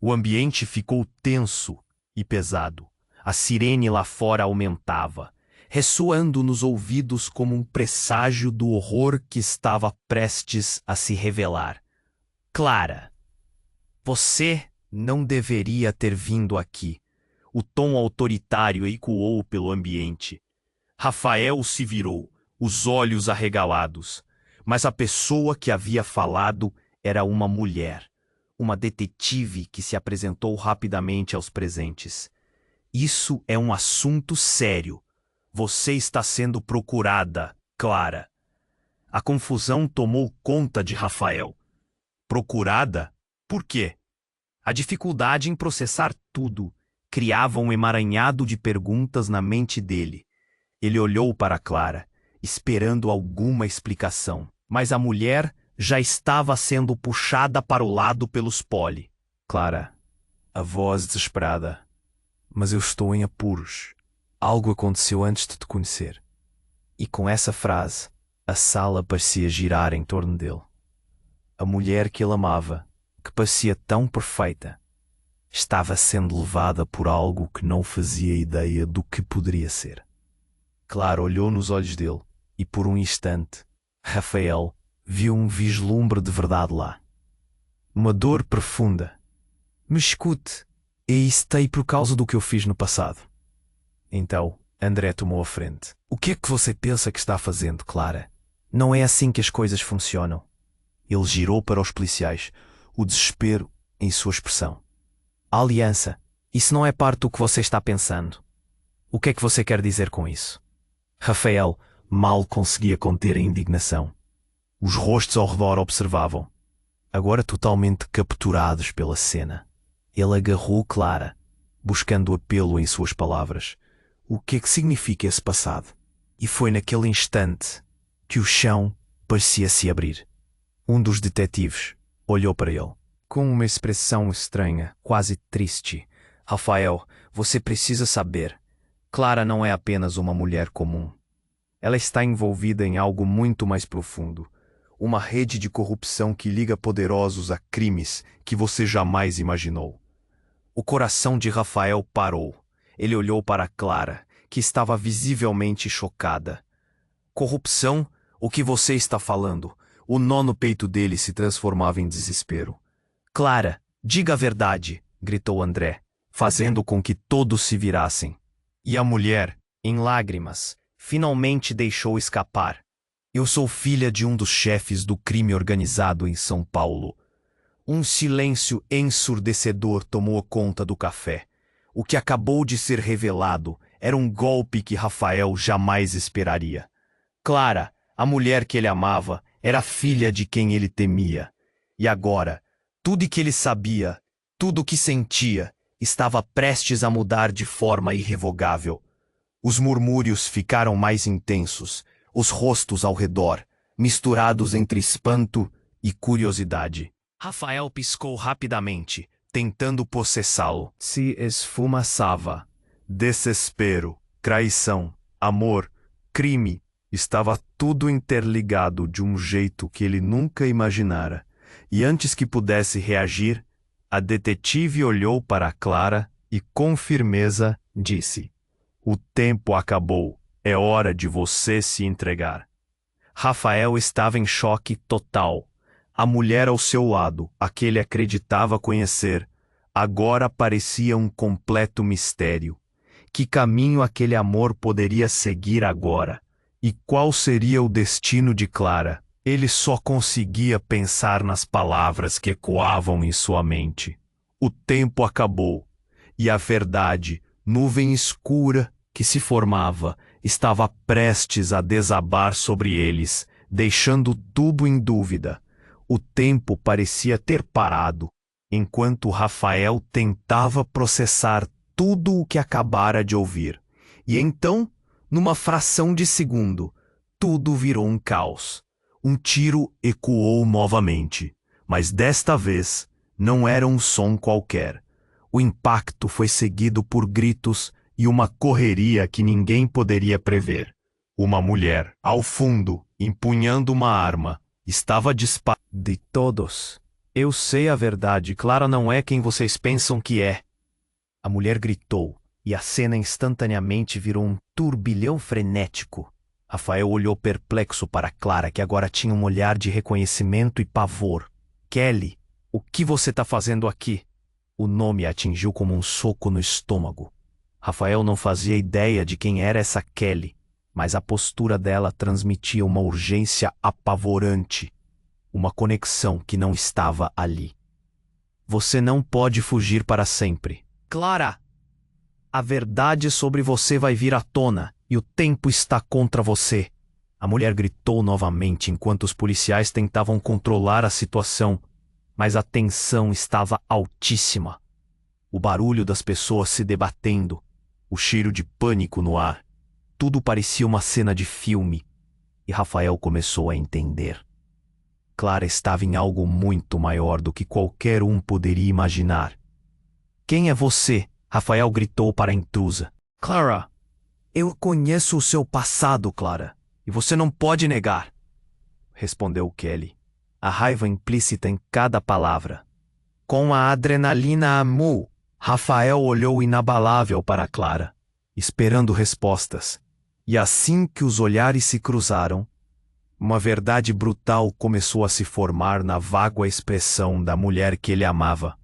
O ambiente ficou tenso e pesado. A sirene lá fora aumentava, ressoando nos ouvidos como um presságio do horror que estava prestes a se revelar. Clara, você não deveria ter vindo aqui. O tom autoritário ecoou pelo ambiente. Rafael se virou, os olhos arregalados. Mas a pessoa que havia falado era uma mulher, uma detetive que se apresentou rapidamente aos presentes. Isso é um assunto sério. Você está sendo procurada, Clara. A confusão tomou conta de Rafael. Procurada? Por quê? A dificuldade em processar tudo criava um emaranhado de perguntas na mente dele. Ele olhou para Clara, esperando alguma explicação, mas a mulher já estava sendo puxada para o lado pelos poli. Clara, a voz desesperada. Mas eu estou em apuros. Algo aconteceu antes de te conhecer. E com essa frase, a sala parecia girar em torno dele. A mulher que ele amava, que parecia tão perfeita, estava sendo levada por algo que não fazia ideia do que poderia ser. Clara olhou nos olhos dele e, por um instante, Rafael viu um vislumbre de verdade lá. Uma dor profunda. Me escute, eu hesitei por causa do que eu fiz no passado. Então, André tomou a frente. O que é que você pensa que está fazendo, Clara? Não é assim que as coisas funcionam. Ele girou para os policiais, o desespero em sua expressão. A aliança, isso não é parte do que você está pensando. O que é que você quer dizer com isso? Rafael mal conseguia conter a indignação. Os rostos ao redor observavam, agora totalmente capturados pela cena. Ele agarrou Clara, buscando apelo em suas palavras. O que é que significa esse passado? E foi naquele instante que o chão parecia se abrir. Um dos detetives olhou para ele, com uma expressão estranha, quase triste. Rafael, você precisa saber. Clara não é apenas uma mulher comum. Ela está envolvida em algo muito mais profundo. Uma rede de corrupção que liga poderosos a crimes que você jamais imaginou. O coração de Rafael parou. Ele olhou para Clara, que estava visivelmente chocada. Corrupção? O que você está falando? O nó no peito dele se transformava em desespero. Clara, Diga a verdade, gritou André, fazendo com que todos se virassem. E a mulher, em lágrimas, finalmente deixou escapar. Eu sou filha de um dos chefes do crime organizado em São Paulo. Um silêncio ensurdecedor tomou conta do café. O que acabou de ser revelado era um golpe que Rafael jamais esperaria. Clara, a mulher que ele amava, era filha de quem ele temia. E agora, tudo que ele sabia, tudo o que sentia, estava prestes a mudar de forma irrevogável. Os murmúrios ficaram mais intensos, os rostos ao redor, misturados entre espanto e curiosidade. Rafael piscou rapidamente, tentando processá-lo. Se esfumaçava. Desespero, traição, amor, crime, estava tudo interligado de um jeito que ele nunca imaginara. E antes que pudesse reagir, a detetive olhou para Clara e, com firmeza, disse: "O tempo acabou. É hora de você se entregar." Rafael estava em choque total. A mulher ao seu lado, a que ele acreditava conhecer, agora parecia um completo mistério. Que caminho aquele amor poderia seguir agora? E qual seria o destino de Clara? Ele só conseguia pensar nas palavras que ecoavam em sua mente. O tempo acabou, e a verdade, nuvem escura que se formava, estava prestes a desabar sobre eles, deixando tudo em dúvida. O tempo parecia ter parado, enquanto Rafael tentava processar tudo o que acabara de ouvir. E então, numa fração de segundo, tudo virou um caos. Um tiro ecoou novamente, mas desta vez não era um som qualquer. O impacto foi seguido por gritos e uma correria que ninguém poderia prever. Uma mulher, ao fundo, empunhando uma arma, estava disparando. De todos, eu sei a verdade, Clara não é quem vocês pensam que é. A mulher gritou, e a cena instantaneamente virou um turbilhão frenético. Rafael olhou perplexo para Clara, que agora tinha um olhar de reconhecimento e pavor. "Kelly, o que você está fazendo aqui?" O nome a atingiu como um soco no estômago. Rafael não fazia ideia de quem era essa Kelly, mas a postura dela transmitia uma urgência apavorante, uma conexão que não estava ali. "Você não pode fugir para sempre. Clara, a verdade sobre você vai vir à tona. E o tempo está contra você." A mulher gritou novamente enquanto os policiais tentavam controlar a situação, mas a tensão estava altíssima. O barulho das pessoas se debatendo, o cheiro de pânico no ar, tudo parecia uma cena de filme, e Rafael começou a entender. Clara estava em algo muito maior do que qualquer um poderia imaginar. "Quem é você?" Rafael gritou para a intrusa. "Clara, eu conheço o seu passado, Clara, e você não pode negar", respondeu Kelly, a raiva implícita em cada palavra. Com a adrenalina a mil, Rafael olhou inabalável para Clara, esperando respostas. E assim que os olhares se cruzaram, uma verdade brutal começou a se formar na vaga expressão da mulher que ele amava.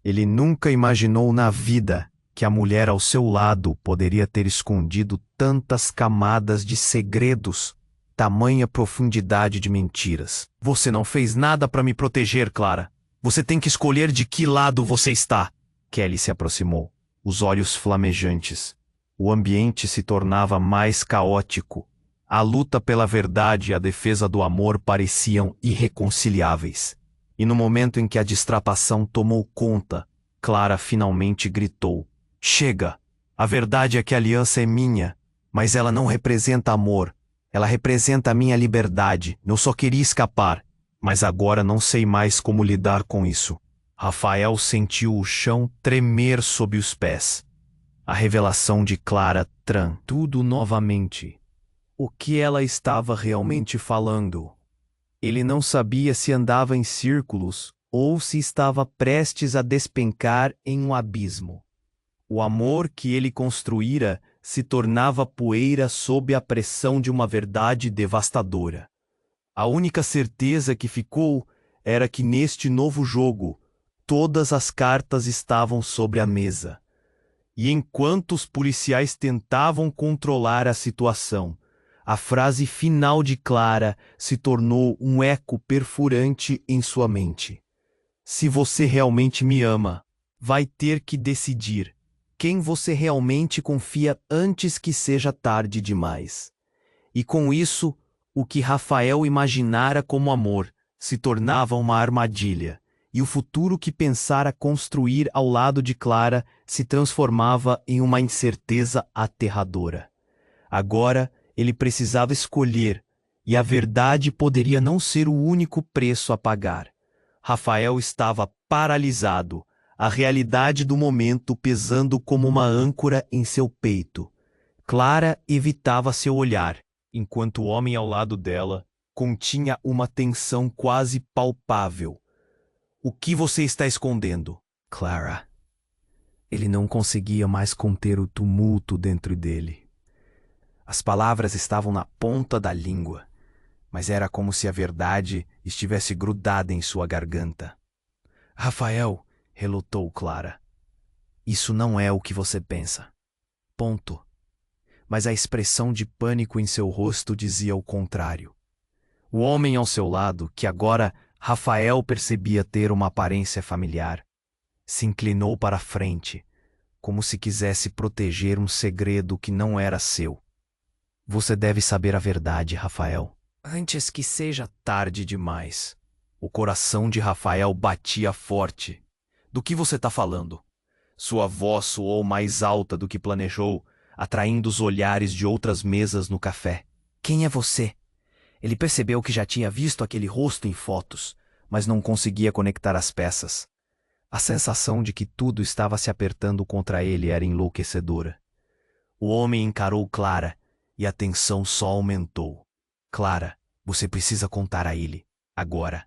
Ele nunca imaginou na vida que a mulher ao seu lado poderia ter escondido tantas camadas de segredos, tamanha profundidade de mentiras. "Você não fez nada para me proteger, Clara. Você tem que escolher de que lado você está." Kelly se aproximou, os olhos flamejantes. O ambiente se tornava mais caótico. A luta pela verdade e a defesa do amor pareciam irreconciliáveis. E no momento em que a distração tomou conta, Clara finalmente gritou: "Chega! A verdade é que a aliança é minha, mas ela não representa amor. Ela representa a minha liberdade. Eu só queria escapar, mas agora não sei mais como lidar com isso." Rafael sentiu o chão tremer sob os pés. A revelação de Clara tudo novamente. O que ela estava realmente falando? Ele não sabia se andava em círculos ou se estava prestes a despencar em um abismo. O amor que ele construíra se tornava poeira sob a pressão de uma verdade devastadora. A única certeza que ficou era que neste novo jogo, Todas as cartas estavam sobre a mesa. E enquanto os policiais tentavam controlar a situação, a frase final de Clara se tornou um eco perfurante em sua mente. Se você realmente me ama, vai ter que decidir quem você realmente confia antes que seja tarde demais. E com isso, o que Rafael imaginara como amor se tornava uma armadilha, e o futuro que pensara construir ao lado de Clara se transformava em uma incerteza aterradora. Agora, ele precisava escolher, e a verdade poderia não ser o único preço a pagar. Rafael estava paralisado, a realidade do momento pesando como uma âncora em seu peito. Clara evitava seu olhar, enquanto o homem ao lado dela continha uma tensão quase palpável. O que você está escondendo, Clara? Ele não conseguia mais conter o tumulto dentro dele. As palavras estavam na ponta da língua, mas era como se a verdade estivesse grudada em sua garganta. Rafael, relutou Clara. Isso não é o que você pensa. Ponto. Mas a expressão de pânico em seu rosto dizia o contrário. O homem ao seu lado, que agora Rafael percebia ter uma aparência familiar, se inclinou para a frente, como se quisesse proteger um segredo que não era seu. Você deve saber a verdade, Rafael, antes que seja tarde demais. O coração de Rafael batia forte. Do que você está falando? Sua voz soou mais alta do que planejou, atraindo os olhares de outras mesas no café. Quem é você? Ele percebeu que já tinha visto aquele rosto em fotos, mas não conseguia conectar as peças. A sensação de que tudo estava se apertando contra ele era enlouquecedora. O homem encarou Clara, e a tensão só aumentou. Clara, você precisa contar a ele, agora.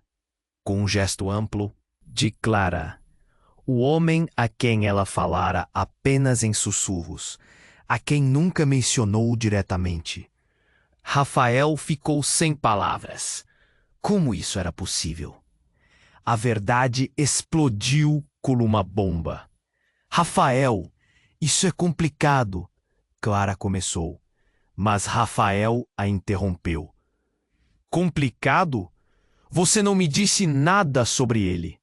Com um gesto amplo, de Clara, o homem a quem ela falara apenas em sussurros, a quem nunca mencionou diretamente. Rafael ficou sem palavras. Como isso era possível? A verdade explodiu como uma bomba. Rafael, isso é complicado, Clara começou. Mas Rafael a interrompeu. Complicado? Você não me disse nada sobre ele.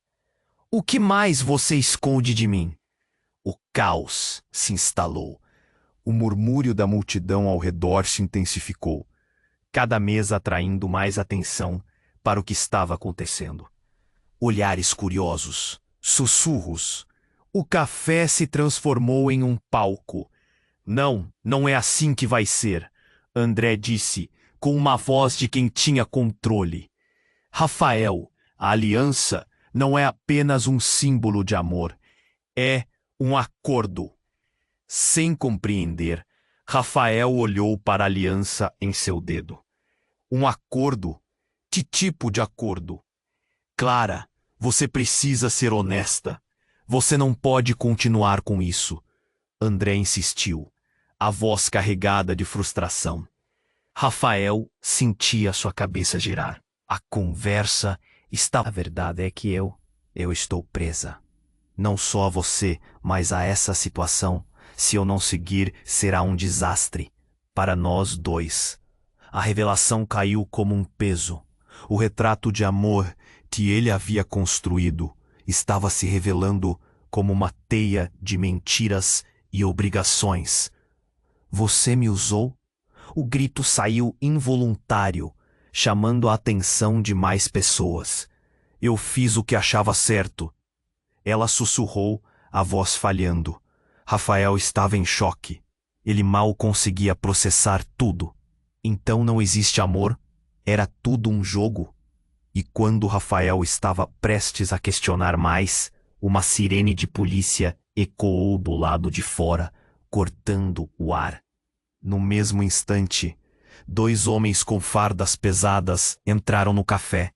O que mais você esconde de mim? O caos se instalou. O murmúrio da multidão ao redor se intensificou, cada mesa atraindo mais atenção para o que estava acontecendo. Olhares curiosos, sussurros. O café se transformou em um palco. Não, não é assim que vai ser, André disse, com uma voz de quem tinha controle. Rafael, a aliança não é apenas um símbolo de amor, é um acordo. Sem compreender, Rafael olhou para a aliança em seu dedo. Um acordo? Que tipo de acordo? Clara, você precisa ser honesta. Você não pode continuar com isso. André insistiu, a voz carregada de frustração. Rafael sentia sua cabeça girar. A conversa estava... A verdade é que eu estou presa. Não só a você, mas a essa situação. Se eu não seguir, será um desastre. Para nós dois. A revelação caiu como um peso. O retrato de amor que ele havia construído estava se revelando como uma teia de mentiras e obrigações. Você me usou? O grito saiu involuntário, chamando a atenção de mais pessoas. Eu fiz o que achava certo. Ela sussurrou, a voz falhando. Rafael estava em choque. Ele mal conseguia processar tudo. Então não existe amor? Era tudo um jogo? E quando Rafael estava prestes a questionar mais, uma sirene de polícia ecoou do lado de fora, cortando o ar. No mesmo instante, 2 homens com fardas pesadas entraram no café,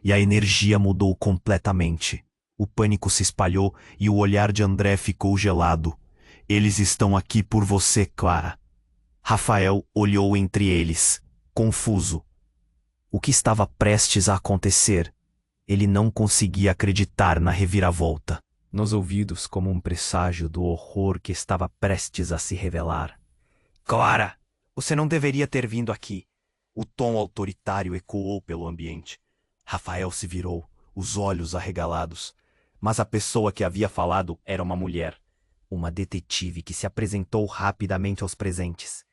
e a energia mudou completamente. O pânico se espalhou e o olhar de André ficou gelado. Eles estão aqui por você, Clara. Rafael olhou entre eles, confuso. O que estava prestes a acontecer? Ele não conseguia acreditar na reviravolta. Nos ouvidos, como um presságio do horror que estava prestes a se revelar. Clara, você não deveria ter vindo aqui. O tom autoritário ecoou pelo ambiente. Rafael se virou, os olhos arregalados. Mas a pessoa que havia falado era uma mulher. Uma detetive que se apresentou rapidamente aos presentes.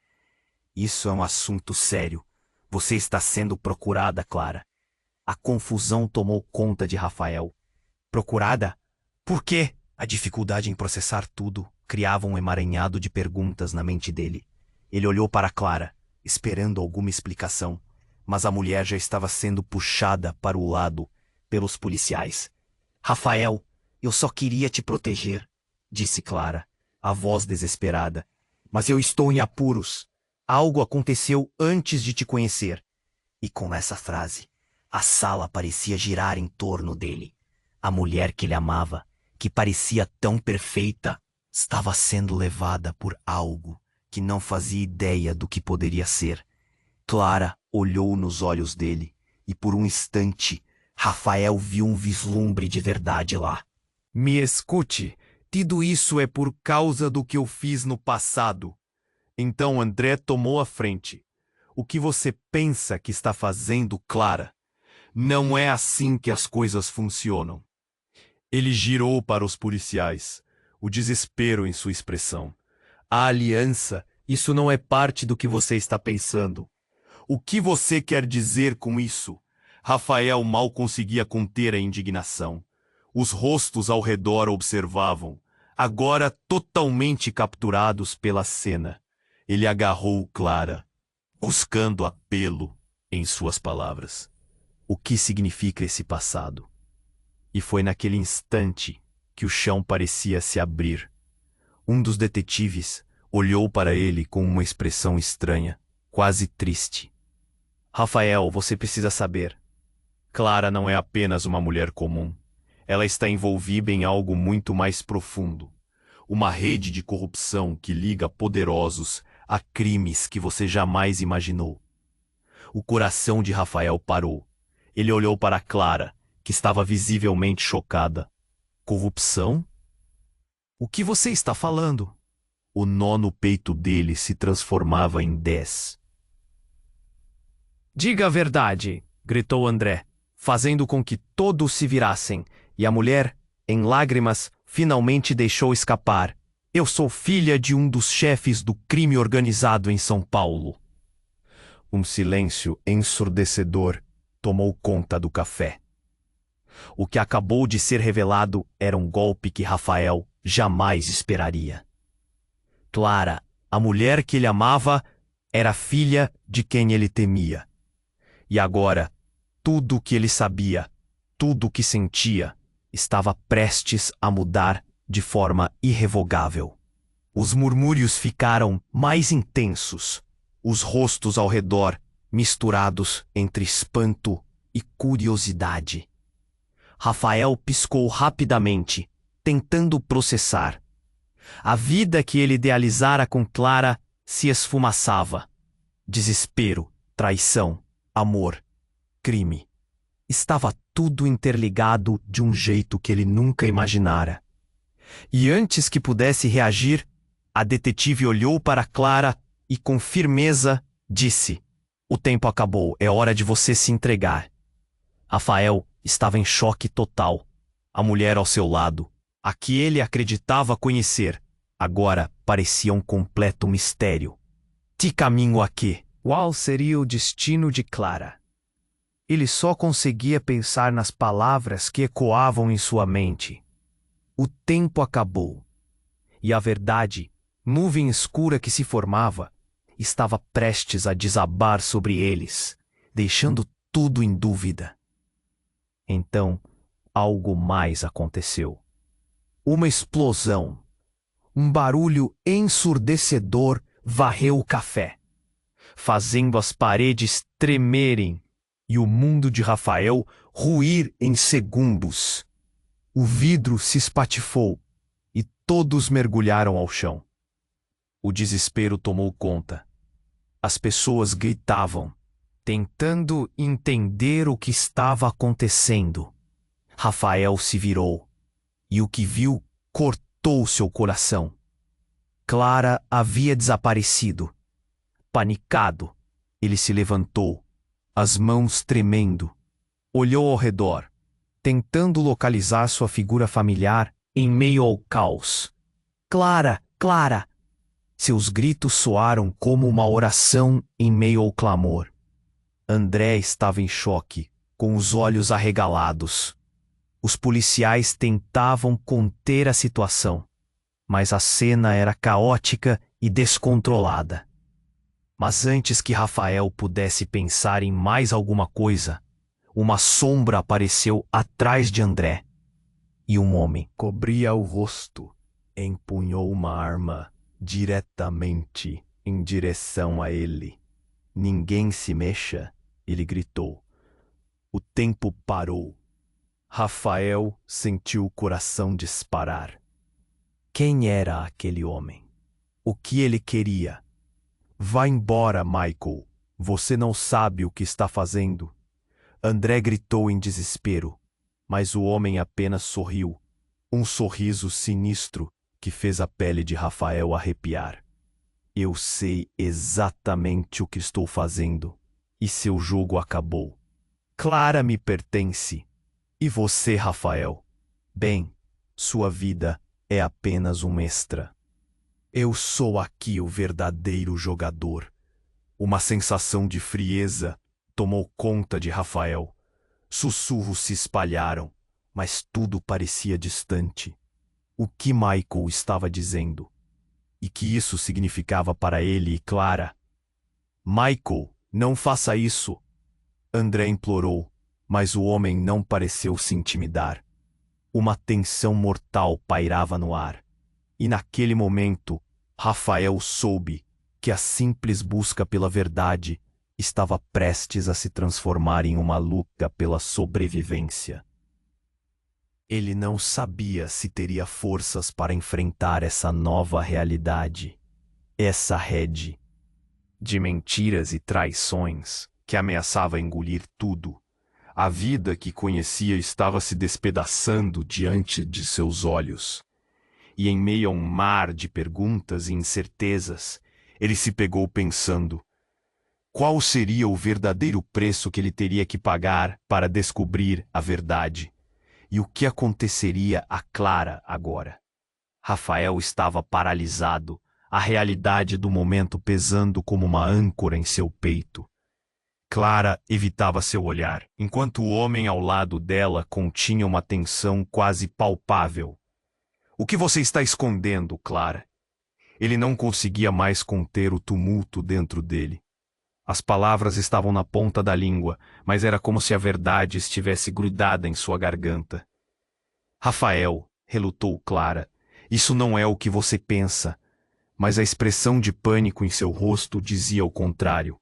Isso é um assunto sério. Você está sendo procurada, Clara. A confusão tomou conta de Rafael. Procurada? Por quê? A dificuldade em processar tudo criava um emaranhado de perguntas na mente dele. Ele olhou para Clara, esperando alguma explicação, mas a mulher já estava sendo puxada para o lado pelos policiais. Rafael, eu só queria te proteger, disse Clara, a voz desesperada. Mas eu estou em apuros. Algo aconteceu antes de te conhecer. E com essa frase, a sala parecia girar em torno dele. A mulher que ele amava, que parecia tão perfeita, estava sendo levada por algo que não fazia ideia do que poderia ser. Clara olhou nos olhos dele e por um instante Rafael viu um vislumbre de verdade lá. Me escute, tudo isso é por causa do que eu fiz no passado. Então André tomou a frente. O que você pensa que está fazendo, Clara? Não é assim que as coisas funcionam. Ele girou para os policiais, o desespero em sua expressão. A aliança, isso não é parte do que você está pensando. O que você quer dizer com isso? Rafael mal conseguia conter a indignação. Os rostos ao redor observavam, agora totalmente capturados pela cena. Ele agarrou Clara, buscando apelo em suas palavras. O que significa esse passado? E foi naquele instante que o chão parecia se abrir. Um dos detetives olhou para ele com uma expressão estranha, quase triste. Rafael, você precisa saber. Clara não é apenas uma mulher comum. Ela está envolvida em algo muito mais profundo. Uma rede de corrupção que liga poderosos a crimes que você jamais imaginou. O coração de Rafael parou. Ele olhou para Clara, que estava visivelmente chocada. Corrupção? O que você está falando? O nó no peito dele se transformava em 10. Diga a verdade, gritou André, fazendo com que todos se virassem, e a mulher, em lágrimas, finalmente deixou escapar. Eu sou filha de um dos chefes do crime organizado em São Paulo. Um silêncio ensurdecedor tomou conta do café. O que acabou de ser revelado era um golpe que Rafael jamais esperaria. Clara, a mulher que ele amava, era filha de quem ele temia. E agora, tudo o que ele sabia, tudo o que sentia, estava prestes a mudar de forma irrevogável. Os murmúrios ficaram mais intensos, os rostos ao redor misturados entre espanto e curiosidade. Rafael piscou rapidamente, tentando processar. A vida que ele idealizara com Clara se esfumaçava. Desespero, traição, amor, crime. Estava tudo interligado de um jeito que ele nunca imaginara. E antes que pudesse reagir, a detetive olhou para Clara e com firmeza disse: "O tempo acabou, é hora de você se entregar." Rafael estava em choque total. A mulher ao seu lado, a que ele acreditava conhecer, agora parecia um completo mistério. Que caminho aqui? Qual seria o destino de Clara? Ele só conseguia pensar nas palavras que ecoavam em sua mente. O tempo acabou. E a verdade, nuvem escura que se formava, estava prestes a desabar sobre eles, deixando tudo em dúvida. Então, algo mais aconteceu. Uma explosão. Um barulho ensurdecedor varreu o café, fazendo as paredes tremerem e o mundo de Rafael ruir em segundos. O vidro se espatifou e todos mergulharam ao chão. O desespero tomou conta. As pessoas gritavam, tentando entender o que estava acontecendo. Rafael se virou, e o que viu cortou seu coração. Clara havia desaparecido. Panicado, ele se levantou, as mãos tremendo. Olhou ao redor, tentando localizar sua figura familiar em meio ao caos. Clara, Clara! Seus gritos soaram como uma oração em meio ao clamor. André estava em choque, com os olhos arregalados. Os policiais tentavam conter a situação, mas a cena era caótica e descontrolada. Mas antes que Rafael pudesse pensar em mais alguma coisa, uma sombra apareceu atrás de André. E um homem cobria o rosto, empunhou uma arma diretamente em direção a ele. Ninguém se mexa, ele gritou. O tempo parou. Rafael sentiu o coração disparar. Quem era aquele homem? O que ele queria? Vá embora, Michael. Você não sabe o que está fazendo. André gritou em desespero, mas o homem apenas sorriu. Um sorriso sinistro que fez a pele de Rafael arrepiar. Eu sei exatamente o que estou fazendo, e seu jogo acabou. Clara me pertence. E você, Rafael? Bem, sua vida é apenas um extra. Eu sou aqui o verdadeiro jogador. Uma sensação de frieza tomou conta de Rafael. Sussurros se espalharam, mas tudo parecia distante. O que Michael estava dizendo? E que isso significava para ele e Clara? Michael, não faça isso! André implorou, mas o homem não pareceu se intimidar. Uma tensão mortal pairava no ar. E naquele momento, Rafael soube que a simples busca pela verdade estava prestes a se transformar em uma luta pela sobrevivência. Ele não sabia se teria forças para enfrentar essa nova realidade, essa rede de mentiras e traições que ameaçava engolir tudo. A vida que conhecia estava se despedaçando diante de seus olhos. E em meio a um mar de perguntas e incertezas, ele se pegou pensando: qual seria o verdadeiro preço que ele teria que pagar para descobrir a verdade? E o que aconteceria a Clara agora? Rafael estava paralisado, a realidade do momento pesando como uma âncora em seu peito. Clara evitava seu olhar, enquanto o homem ao lado dela continha uma tensão quase palpável. O que você está escondendo, Clara? Ele não conseguia mais conter o tumulto dentro dele. As palavras estavam na ponta da língua, mas era como se a verdade estivesse grudada em sua garganta. Rafael, relutou Clara, isso não é o que você pensa. Mas a expressão de pânico em seu rosto dizia o contrário.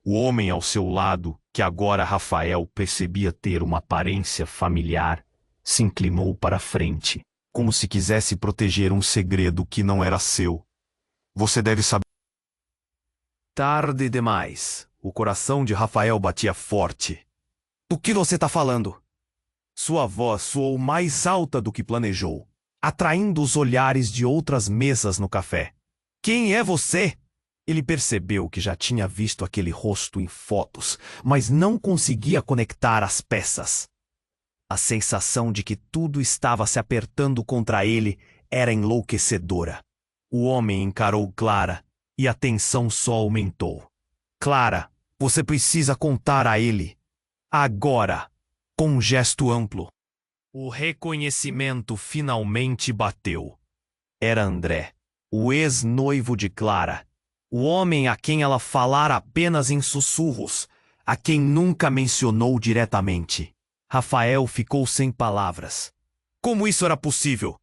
O homem ao seu lado, que agora Rafael percebia ter uma aparência familiar, se inclinou para a frente, como se quisesse proteger um segredo que não era seu. Você deve saber. Tarde demais. O coração de Rafael batia forte. Do que você está falando? Sua voz soou mais alta do que planejou, atraindo os olhares de outras mesas no café. Quem é você? Ele percebeu que já tinha visto aquele rosto em fotos, mas não conseguia conectar as peças. A sensação de que tudo estava se apertando contra ele era enlouquecedora. O homem encarou Clara e a tensão só aumentou. Clara, você precisa contar a ele. Agora, com um gesto amplo. O reconhecimento finalmente bateu. Era André, o ex-noivo de Clara. O homem a quem ela falara apenas em sussurros, a quem nunca mencionou diretamente. Rafael ficou sem palavras. Como isso era possível?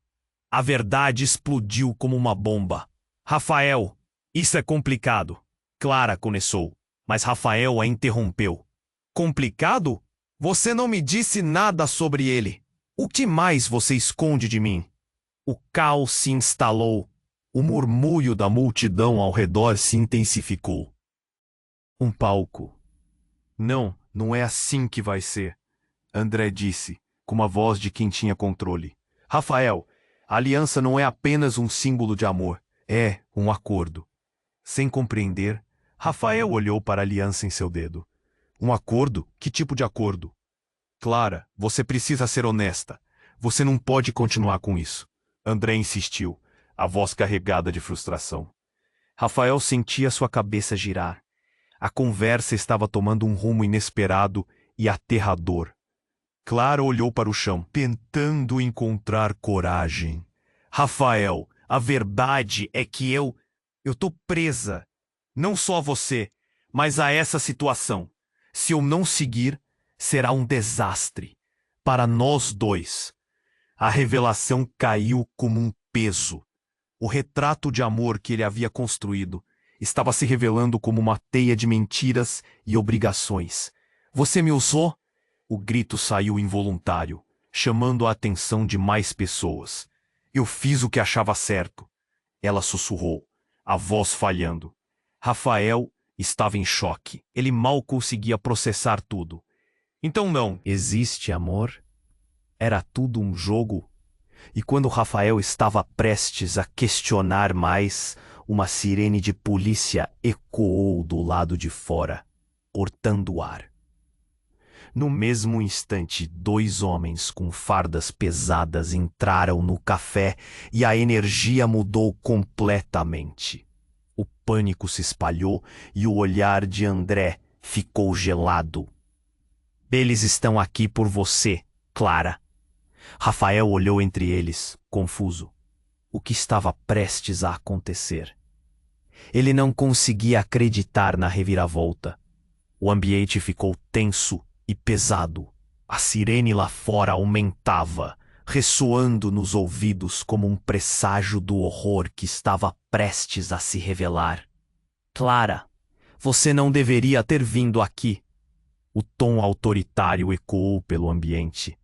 A verdade explodiu como uma bomba. Rafael, isso é complicado. Clara começou, mas Rafael a interrompeu. Complicado? Você não me disse nada sobre ele. O que mais você esconde de mim? O caos se instalou. O murmúrio da multidão ao redor se intensificou. Um palco. Não, não é assim que vai ser, André disse, com uma voz de quem tinha controle. Rafael, a aliança não é apenas um símbolo de amor, é um acordo. Sem compreender, Rafael olhou para a aliança em seu dedo. Um acordo? Que tipo de acordo? Clara, você precisa ser honesta. Você não pode continuar com isso. André insistiu, a voz carregada de frustração. Rafael sentia sua cabeça girar. A conversa estava tomando um rumo inesperado e aterrador. Clara olhou para o chão, tentando encontrar coragem. Rafael, a verdade é que eu tô presa. Não só a você, mas a essa situação. Se eu não seguir, será um desastre. Para nós dois. A revelação caiu como um peso. O retrato de amor que ele havia construído estava se revelando como uma teia de mentiras e obrigações. Você me usou? O grito saiu involuntário, chamando a atenção de mais pessoas. Eu fiz o que achava certo. Ela sussurrou, a voz falhando. Rafael estava em choque. Ele mal conseguia processar tudo. Então não. Existe amor? Era tudo um jogo? E quando Rafael estava prestes a questionar mais, uma sirene de polícia ecoou do lado de fora, cortando o ar. No mesmo instante, 2 homens com fardas pesadas entraram no café e a energia mudou completamente. O pânico se espalhou e o olhar de André ficou gelado. Eles estão aqui por você, Clara. Rafael olhou entre eles, confuso. O que estava prestes a acontecer? Ele não conseguia acreditar na reviravolta. O ambiente ficou tenso e pesado. A sirene lá fora aumentava, ressoando nos ouvidos como um presságio do horror que estava prestes a se revelar. Clara, você não deveria ter vindo aqui. O tom autoritário ecoou pelo ambiente.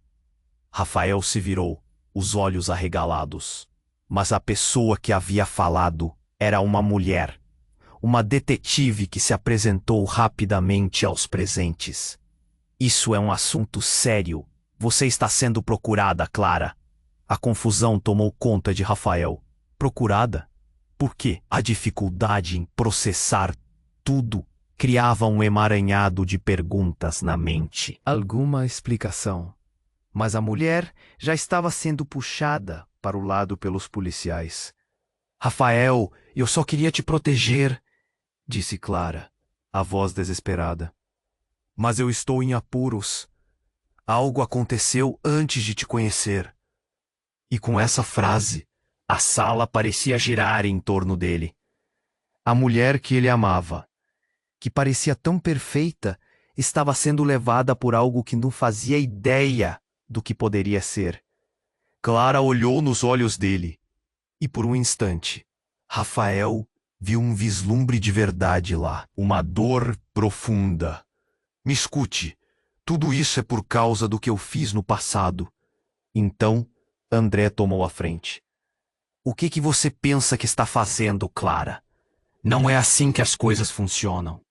Rafael se virou, os olhos arregalados. Mas a pessoa que havia falado era uma mulher. Uma detetive que se apresentou rapidamente aos presentes. Isso é um assunto sério. Você está sendo procurada, Clara. A confusão tomou conta de Rafael. Procurada? Por quê? A dificuldade em processar tudo criava um emaranhado de perguntas na mente. Alguma explicação? Mas a mulher já estava sendo puxada para o lado pelos policiais. Rafael, eu só queria te proteger, disse Clara, a voz desesperada. Mas eu estou em apuros. Algo aconteceu antes de te conhecer. E com essa frase, a sala parecia girar em torno dele. A mulher que ele amava, que parecia tão perfeita, estava sendo levada por algo que não fazia ideia do que poderia ser. Clara olhou nos olhos dele, e por um instante, Rafael viu um vislumbre de verdade lá, uma dor profunda. Me escute, tudo isso é por causa do que eu fiz no passado. Então, André tomou a frente. O que você pensa que está fazendo, Clara? Não é assim que as coisas funcionam.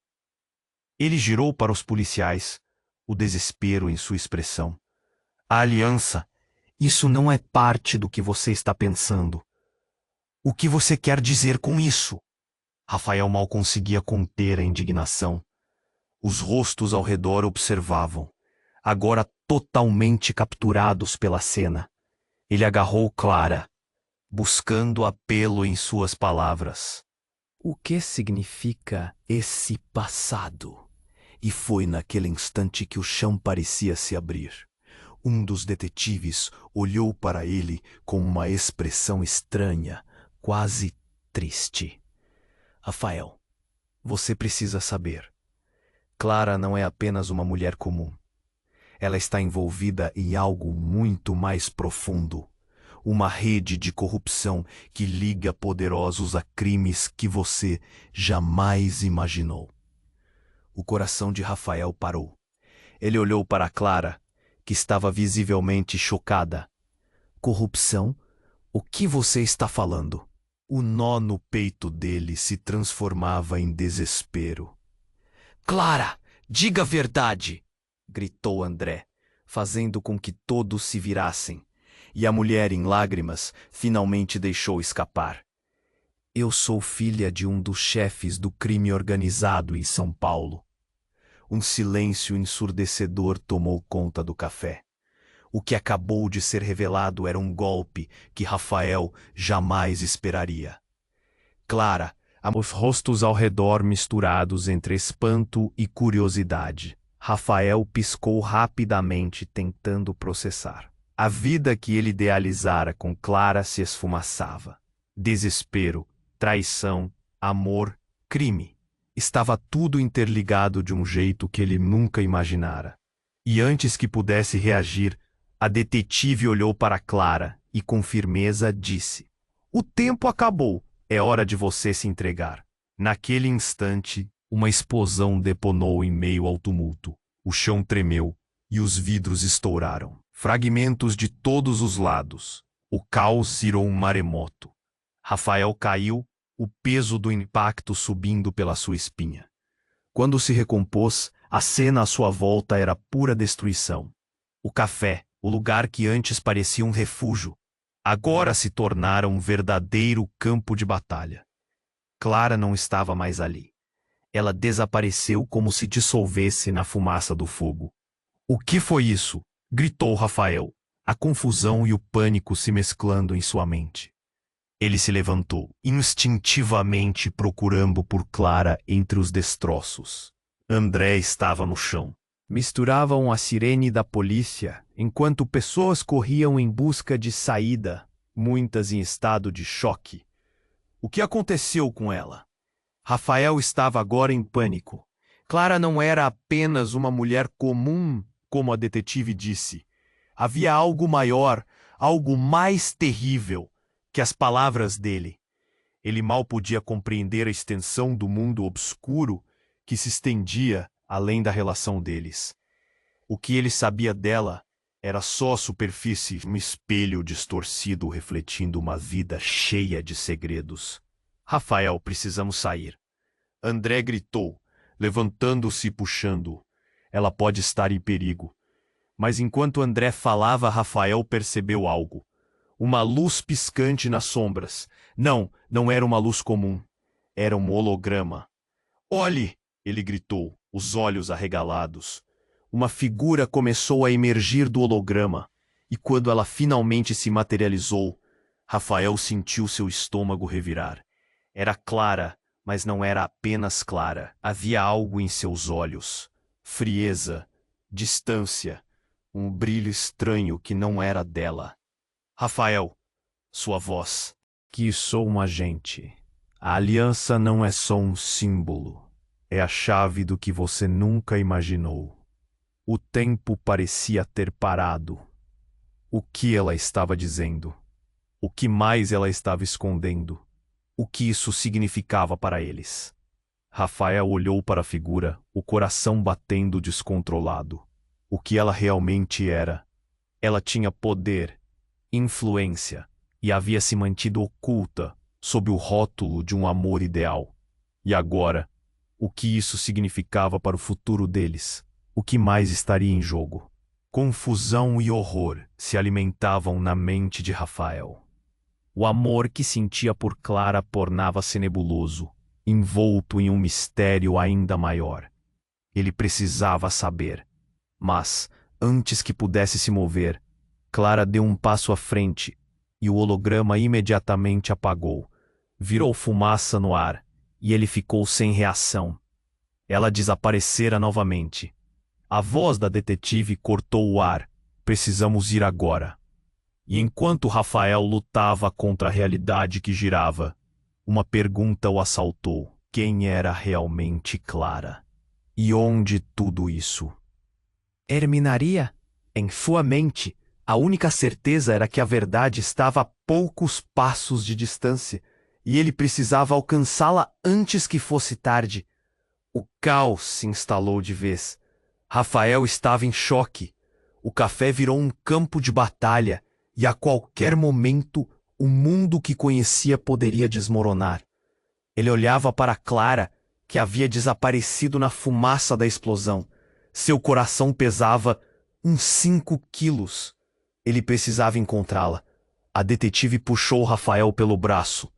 Ele girou para os policiais, o desespero em sua expressão. A aliança, isso não é parte do que você está pensando. O que você quer dizer com isso? Rafael mal conseguia conter a indignação. Os rostos ao redor observavam, agora totalmente capturados pela cena. Ele agarrou Clara, buscando apelo em suas palavras. O que significa esse passado? E foi naquele instante que o chão parecia se abrir. Um dos detetives olhou para ele com uma expressão estranha, quase triste. Rafael, você precisa saber. Clara não é apenas uma mulher comum. Ela está envolvida em algo muito mais profundo. Uma rede de corrupção que liga poderosos a crimes que você jamais imaginou. O coração de Rafael parou. Ele olhou para Clara, que estava visivelmente chocada. Corrupção? O que você está falando? O nó no peito dele se transformava em desespero. Clara, diga a verdade! Gritou André, fazendo com que todos se virassem, e a mulher, em lágrimas, finalmente deixou escapar: "Eu sou filha de um dos chefes do crime organizado em São Paulo." Um silêncio ensurdecedor tomou conta do café. O que acabou de ser revelado era um golpe que Rafael jamais esperaria. Clara, os rostos ao redor misturados entre espanto e curiosidade. Rafael piscou rapidamente, tentando processar. A vida que ele idealizara com Clara se esfumaçava. Desespero, traição, amor, crime. Estava tudo interligado de um jeito que ele nunca imaginara. E antes que pudesse reagir, a detetive olhou para Clara e com firmeza disse: "O tempo acabou. É hora de você se entregar." Naquele instante, uma explosão detonou em meio ao tumulto. O chão tremeu e os vidros estouraram. Fragmentos de todos os lados. O caos virou um maremoto. Rafael caiu, o peso do impacto subindo pela sua espinha. Quando se recompôs, a cena à sua volta era pura destruição. O café, o lugar que antes parecia um refúgio, agora se tornara um verdadeiro campo de batalha. Clara não estava mais ali. Ela desapareceu como se dissolvesse na fumaça do fogo. "O que foi isso?" gritou Rafael, a confusão e o pânico se mesclando em sua mente. Ele se levantou, instintivamente procurando por Clara entre os destroços. André estava no chão. Misturavam a sirene da polícia, enquanto pessoas corriam em busca de saída, muitas em estado de choque. O que aconteceu com ela? Rafael estava agora em pânico. Clara não era apenas uma mulher comum, como a detetive disse. Havia algo maior, algo mais terrível que as palavras dele. Ele mal podia compreender a extensão do mundo obscuro que se estendia além da relação deles. O que ele sabia dela era só a superfície, um espelho distorcido refletindo uma vida cheia de segredos. "Rafael, precisamos sair." André gritou, levantando-se e puxando-o. "Ela pode estar em perigo." Mas enquanto André falava, Rafael percebeu algo. Uma luz piscante nas sombras. Não era uma luz comum. Era um holograma. "Olhe!" ele gritou, os olhos arregalados. Uma figura começou a emergir do holograma, e quando ela finalmente se materializou, Rafael sentiu seu estômago revirar. Era Clara, mas não era apenas Clara. Havia algo em seus olhos. Frieza, distância, um brilho estranho que não era dela. "Rafael," sua voz. "Que sou um agente. A aliança não é só um símbolo. É a chave do que você nunca imaginou." O tempo parecia ter parado. O que ela estava dizendo? O que mais ela estava escondendo? O que isso significava para eles? Rafael olhou para a figura, o coração batendo descontrolado. O que ela realmente era? Ela tinha poder, influência, e havia se mantido oculta sob o rótulo de um amor ideal. E agora, o que isso significava para o futuro deles? O que mais estaria em jogo? Confusão e horror se alimentavam na mente de Rafael. O amor que sentia por Clara tornava-se nebuloso, envolto em um mistério ainda maior. Ele precisava saber. Mas, antes que pudesse se mover, Clara deu um passo à frente e o holograma imediatamente apagou. Virou fumaça no ar e ele ficou sem reação. Ela desaparecera novamente. A voz da detetive cortou o ar. "Precisamos ir agora." E enquanto Rafael lutava contra a realidade que girava, uma pergunta o assaltou. Quem era realmente Clara? E onde tudo isso terminaria? Em sua mente, a única certeza era que a verdade estava a poucos passos de distância, e ele precisava alcançá-la antes que fosse tarde. O caos se instalou de vez. Rafael estava em choque. O café virou um campo de batalha, e a qualquer momento o mundo que conhecia poderia desmoronar. Ele olhava para Clara, que havia desaparecido na fumaça da explosão. Seu coração pesava, Uns 5 quilos. Ele precisava encontrá-la. A detetive puxou Rafael pelo braço.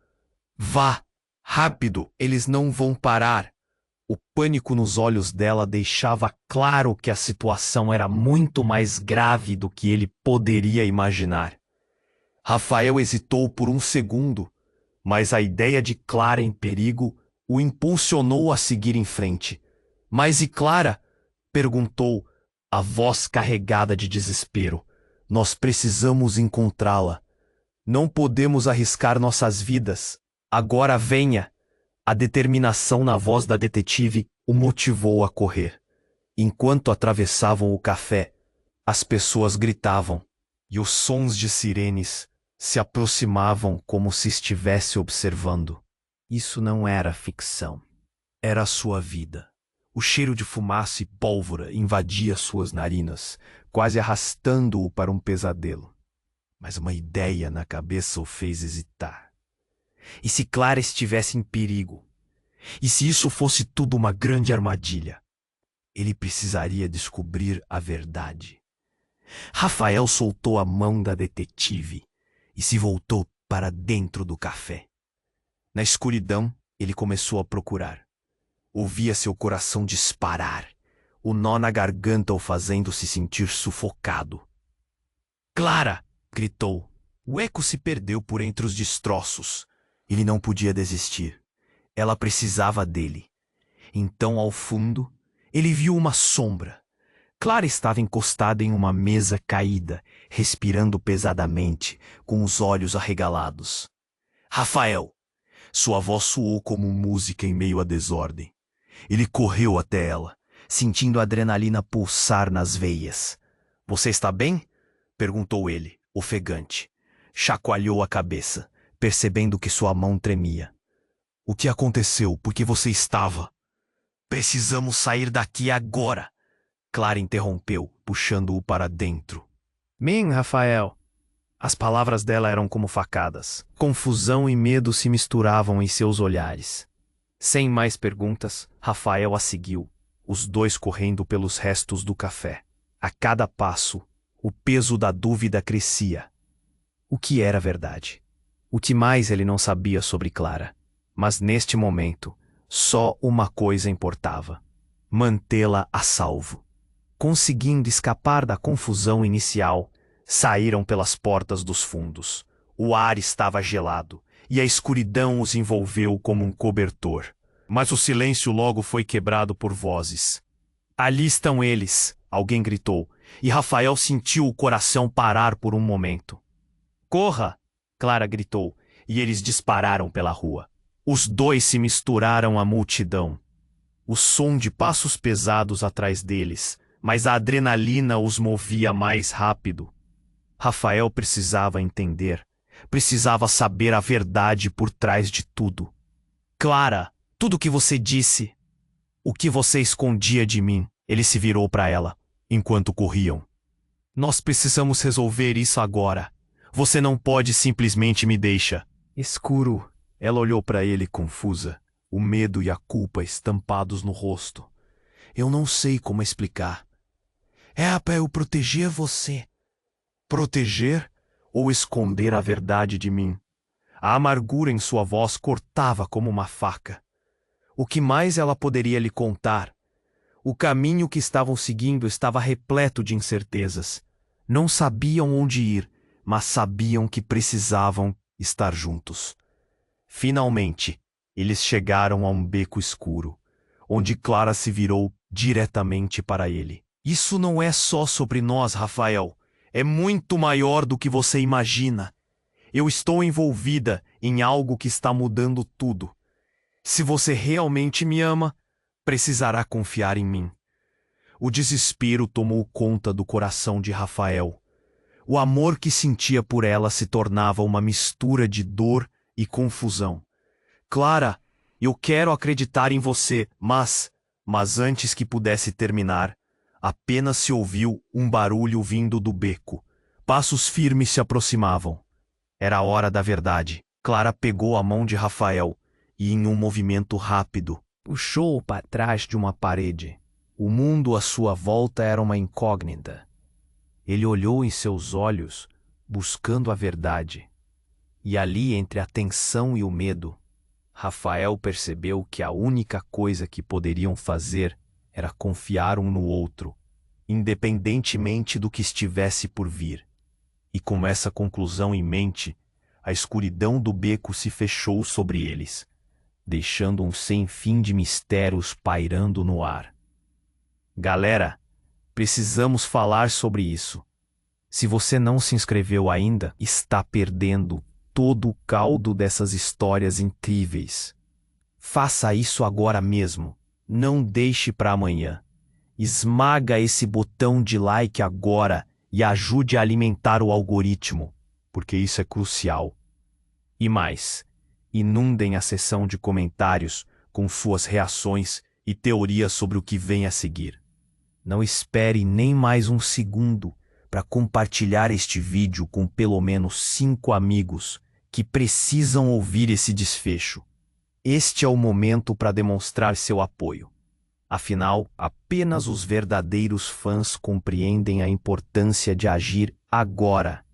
Vá, rápido, eles não vão parar. O pânico nos olhos dela deixava claro que a situação era muito mais grave do que ele poderia imaginar. Rafael hesitou por um segundo, mas a ideia de Clara em perigo o impulsionou a seguir em frente. Mas e Clara? Perguntou, a voz carregada de desespero. Nós precisamos encontrá-la. Não podemos arriscar nossas vidas. Agora venha. A determinação na voz da detetive o motivou a correr. Enquanto atravessavam o café, as pessoas gritavam, e os sons de sirenes se aproximavam como se estivesse observando. Isso não era ficção. Era a sua vida. O cheiro de fumaça e pólvora invadia suas narinas, quase arrastando-o para um pesadelo. Mas uma ideia na cabeça o fez hesitar. E se Clara estivesse em perigo? E se isso fosse tudo uma grande armadilha? Ele precisaria descobrir a verdade. Rafael soltou a mão da detetive e se voltou para dentro do café. Na escuridão, ele começou a procurar. Ouvia seu coração disparar, o nó na garganta o fazendo-se sentir sufocado. Clara! Gritou. O eco se perdeu por entre os destroços. Ele não podia desistir. Ela precisava dele. Então, ao fundo, ele viu uma sombra. Clara estava encostada em uma mesa caída, respirando pesadamente, com os olhos arregalados. Rafael! Sua voz soou como música em meio à desordem. Ele correu até ela, sentindo a adrenalina pulsar nas veias. Você está bem? Perguntou ele, ofegante. Chacoalhou a cabeça, percebendo que sua mão tremia. O que aconteceu? Por que você estava? Precisamos sair daqui agora! Clara interrompeu, puxando-o para dentro. Rafael. As palavras dela eram como facadas. Confusão e medo se misturavam em seus olhares. Sem mais perguntas, Rafael a seguiu, os dois correndo pelos restos do café. A cada passo, o peso da dúvida crescia. O que era verdade? O que mais ele não sabia sobre Clara? Mas neste momento, só uma coisa importava: mantê-la a salvo. Conseguindo escapar da confusão inicial, saíram pelas portas dos fundos. O ar estava gelado, e a escuridão os envolveu como um cobertor. Mas o silêncio logo foi quebrado por vozes. Ali estão eles! Alguém gritou, e Rafael sentiu o coração parar por um momento. Corra! Clara gritou, e eles dispararam pela rua. Os dois se misturaram à multidão. O som de passos pesados atrás deles, mas a adrenalina os movia mais rápido. Rafael precisava entender, precisava saber a verdade por trás de tudo. Clara, tudo o que você disse, o que você escondia de mim, ele se virou para ela, enquanto corriam. Nós precisamos resolver isso agora. Você não pode simplesmente me deixar. Escuro. Ela olhou para ele confusa, o medo e a culpa estampados no rosto. Eu não sei como explicar. É para eu proteger você. Proteger ou esconder a verdade de mim? A amargura em sua voz cortava como uma faca. O que mais ela poderia lhe contar? O caminho que estavam seguindo estava repleto de incertezas. Não sabiam onde ir, mas sabiam que precisavam estar juntos. Finalmente, eles chegaram a um beco escuro, onde Clara se virou diretamente para ele. Isso não é só sobre nós, Rafael. É muito maior do que você imagina. Eu estou envolvida em algo que está mudando tudo. Se você realmente me ama, precisará confiar em mim. O desespero tomou conta do coração de Rafael. O amor que sentia por ela se tornava uma mistura de dor e confusão. Clara, eu quero acreditar em você, mas antes que pudesse terminar, apenas se ouviu um barulho vindo do beco. Passos firmes se aproximavam. Era a hora da verdade. Clara pegou a mão de Rafael e, em um movimento rápido, puxou-o para trás de uma parede. O mundo à sua volta era uma incógnita. Ele olhou em seus olhos, buscando a verdade. E ali, entre a tensão e o medo, Rafael percebeu que a única coisa que poderiam fazer era confiar um no outro, independentemente do que estivesse por vir. E com essa conclusão em mente, a escuridão do beco se fechou sobre eles, deixando um sem fim de mistérios pairando no ar. Galera, precisamos falar sobre isso. Se você não se inscreveu ainda, está perdendo todo o caldo dessas histórias incríveis. Faça isso agora mesmo. Não deixe para amanhã. Esmaga esse botão de like agora e ajude a alimentar o algoritmo, porque isso é crucial. E mais, inundem a seção de comentários com suas reações e teorias sobre o que vem a seguir. Não espere nem mais um segundo para compartilhar este vídeo com pelo menos 5 amigos que precisam ouvir esse desfecho. Este é o momento para demonstrar seu apoio. Afinal, apenas os verdadeiros fãs compreendem a importância de agir agora.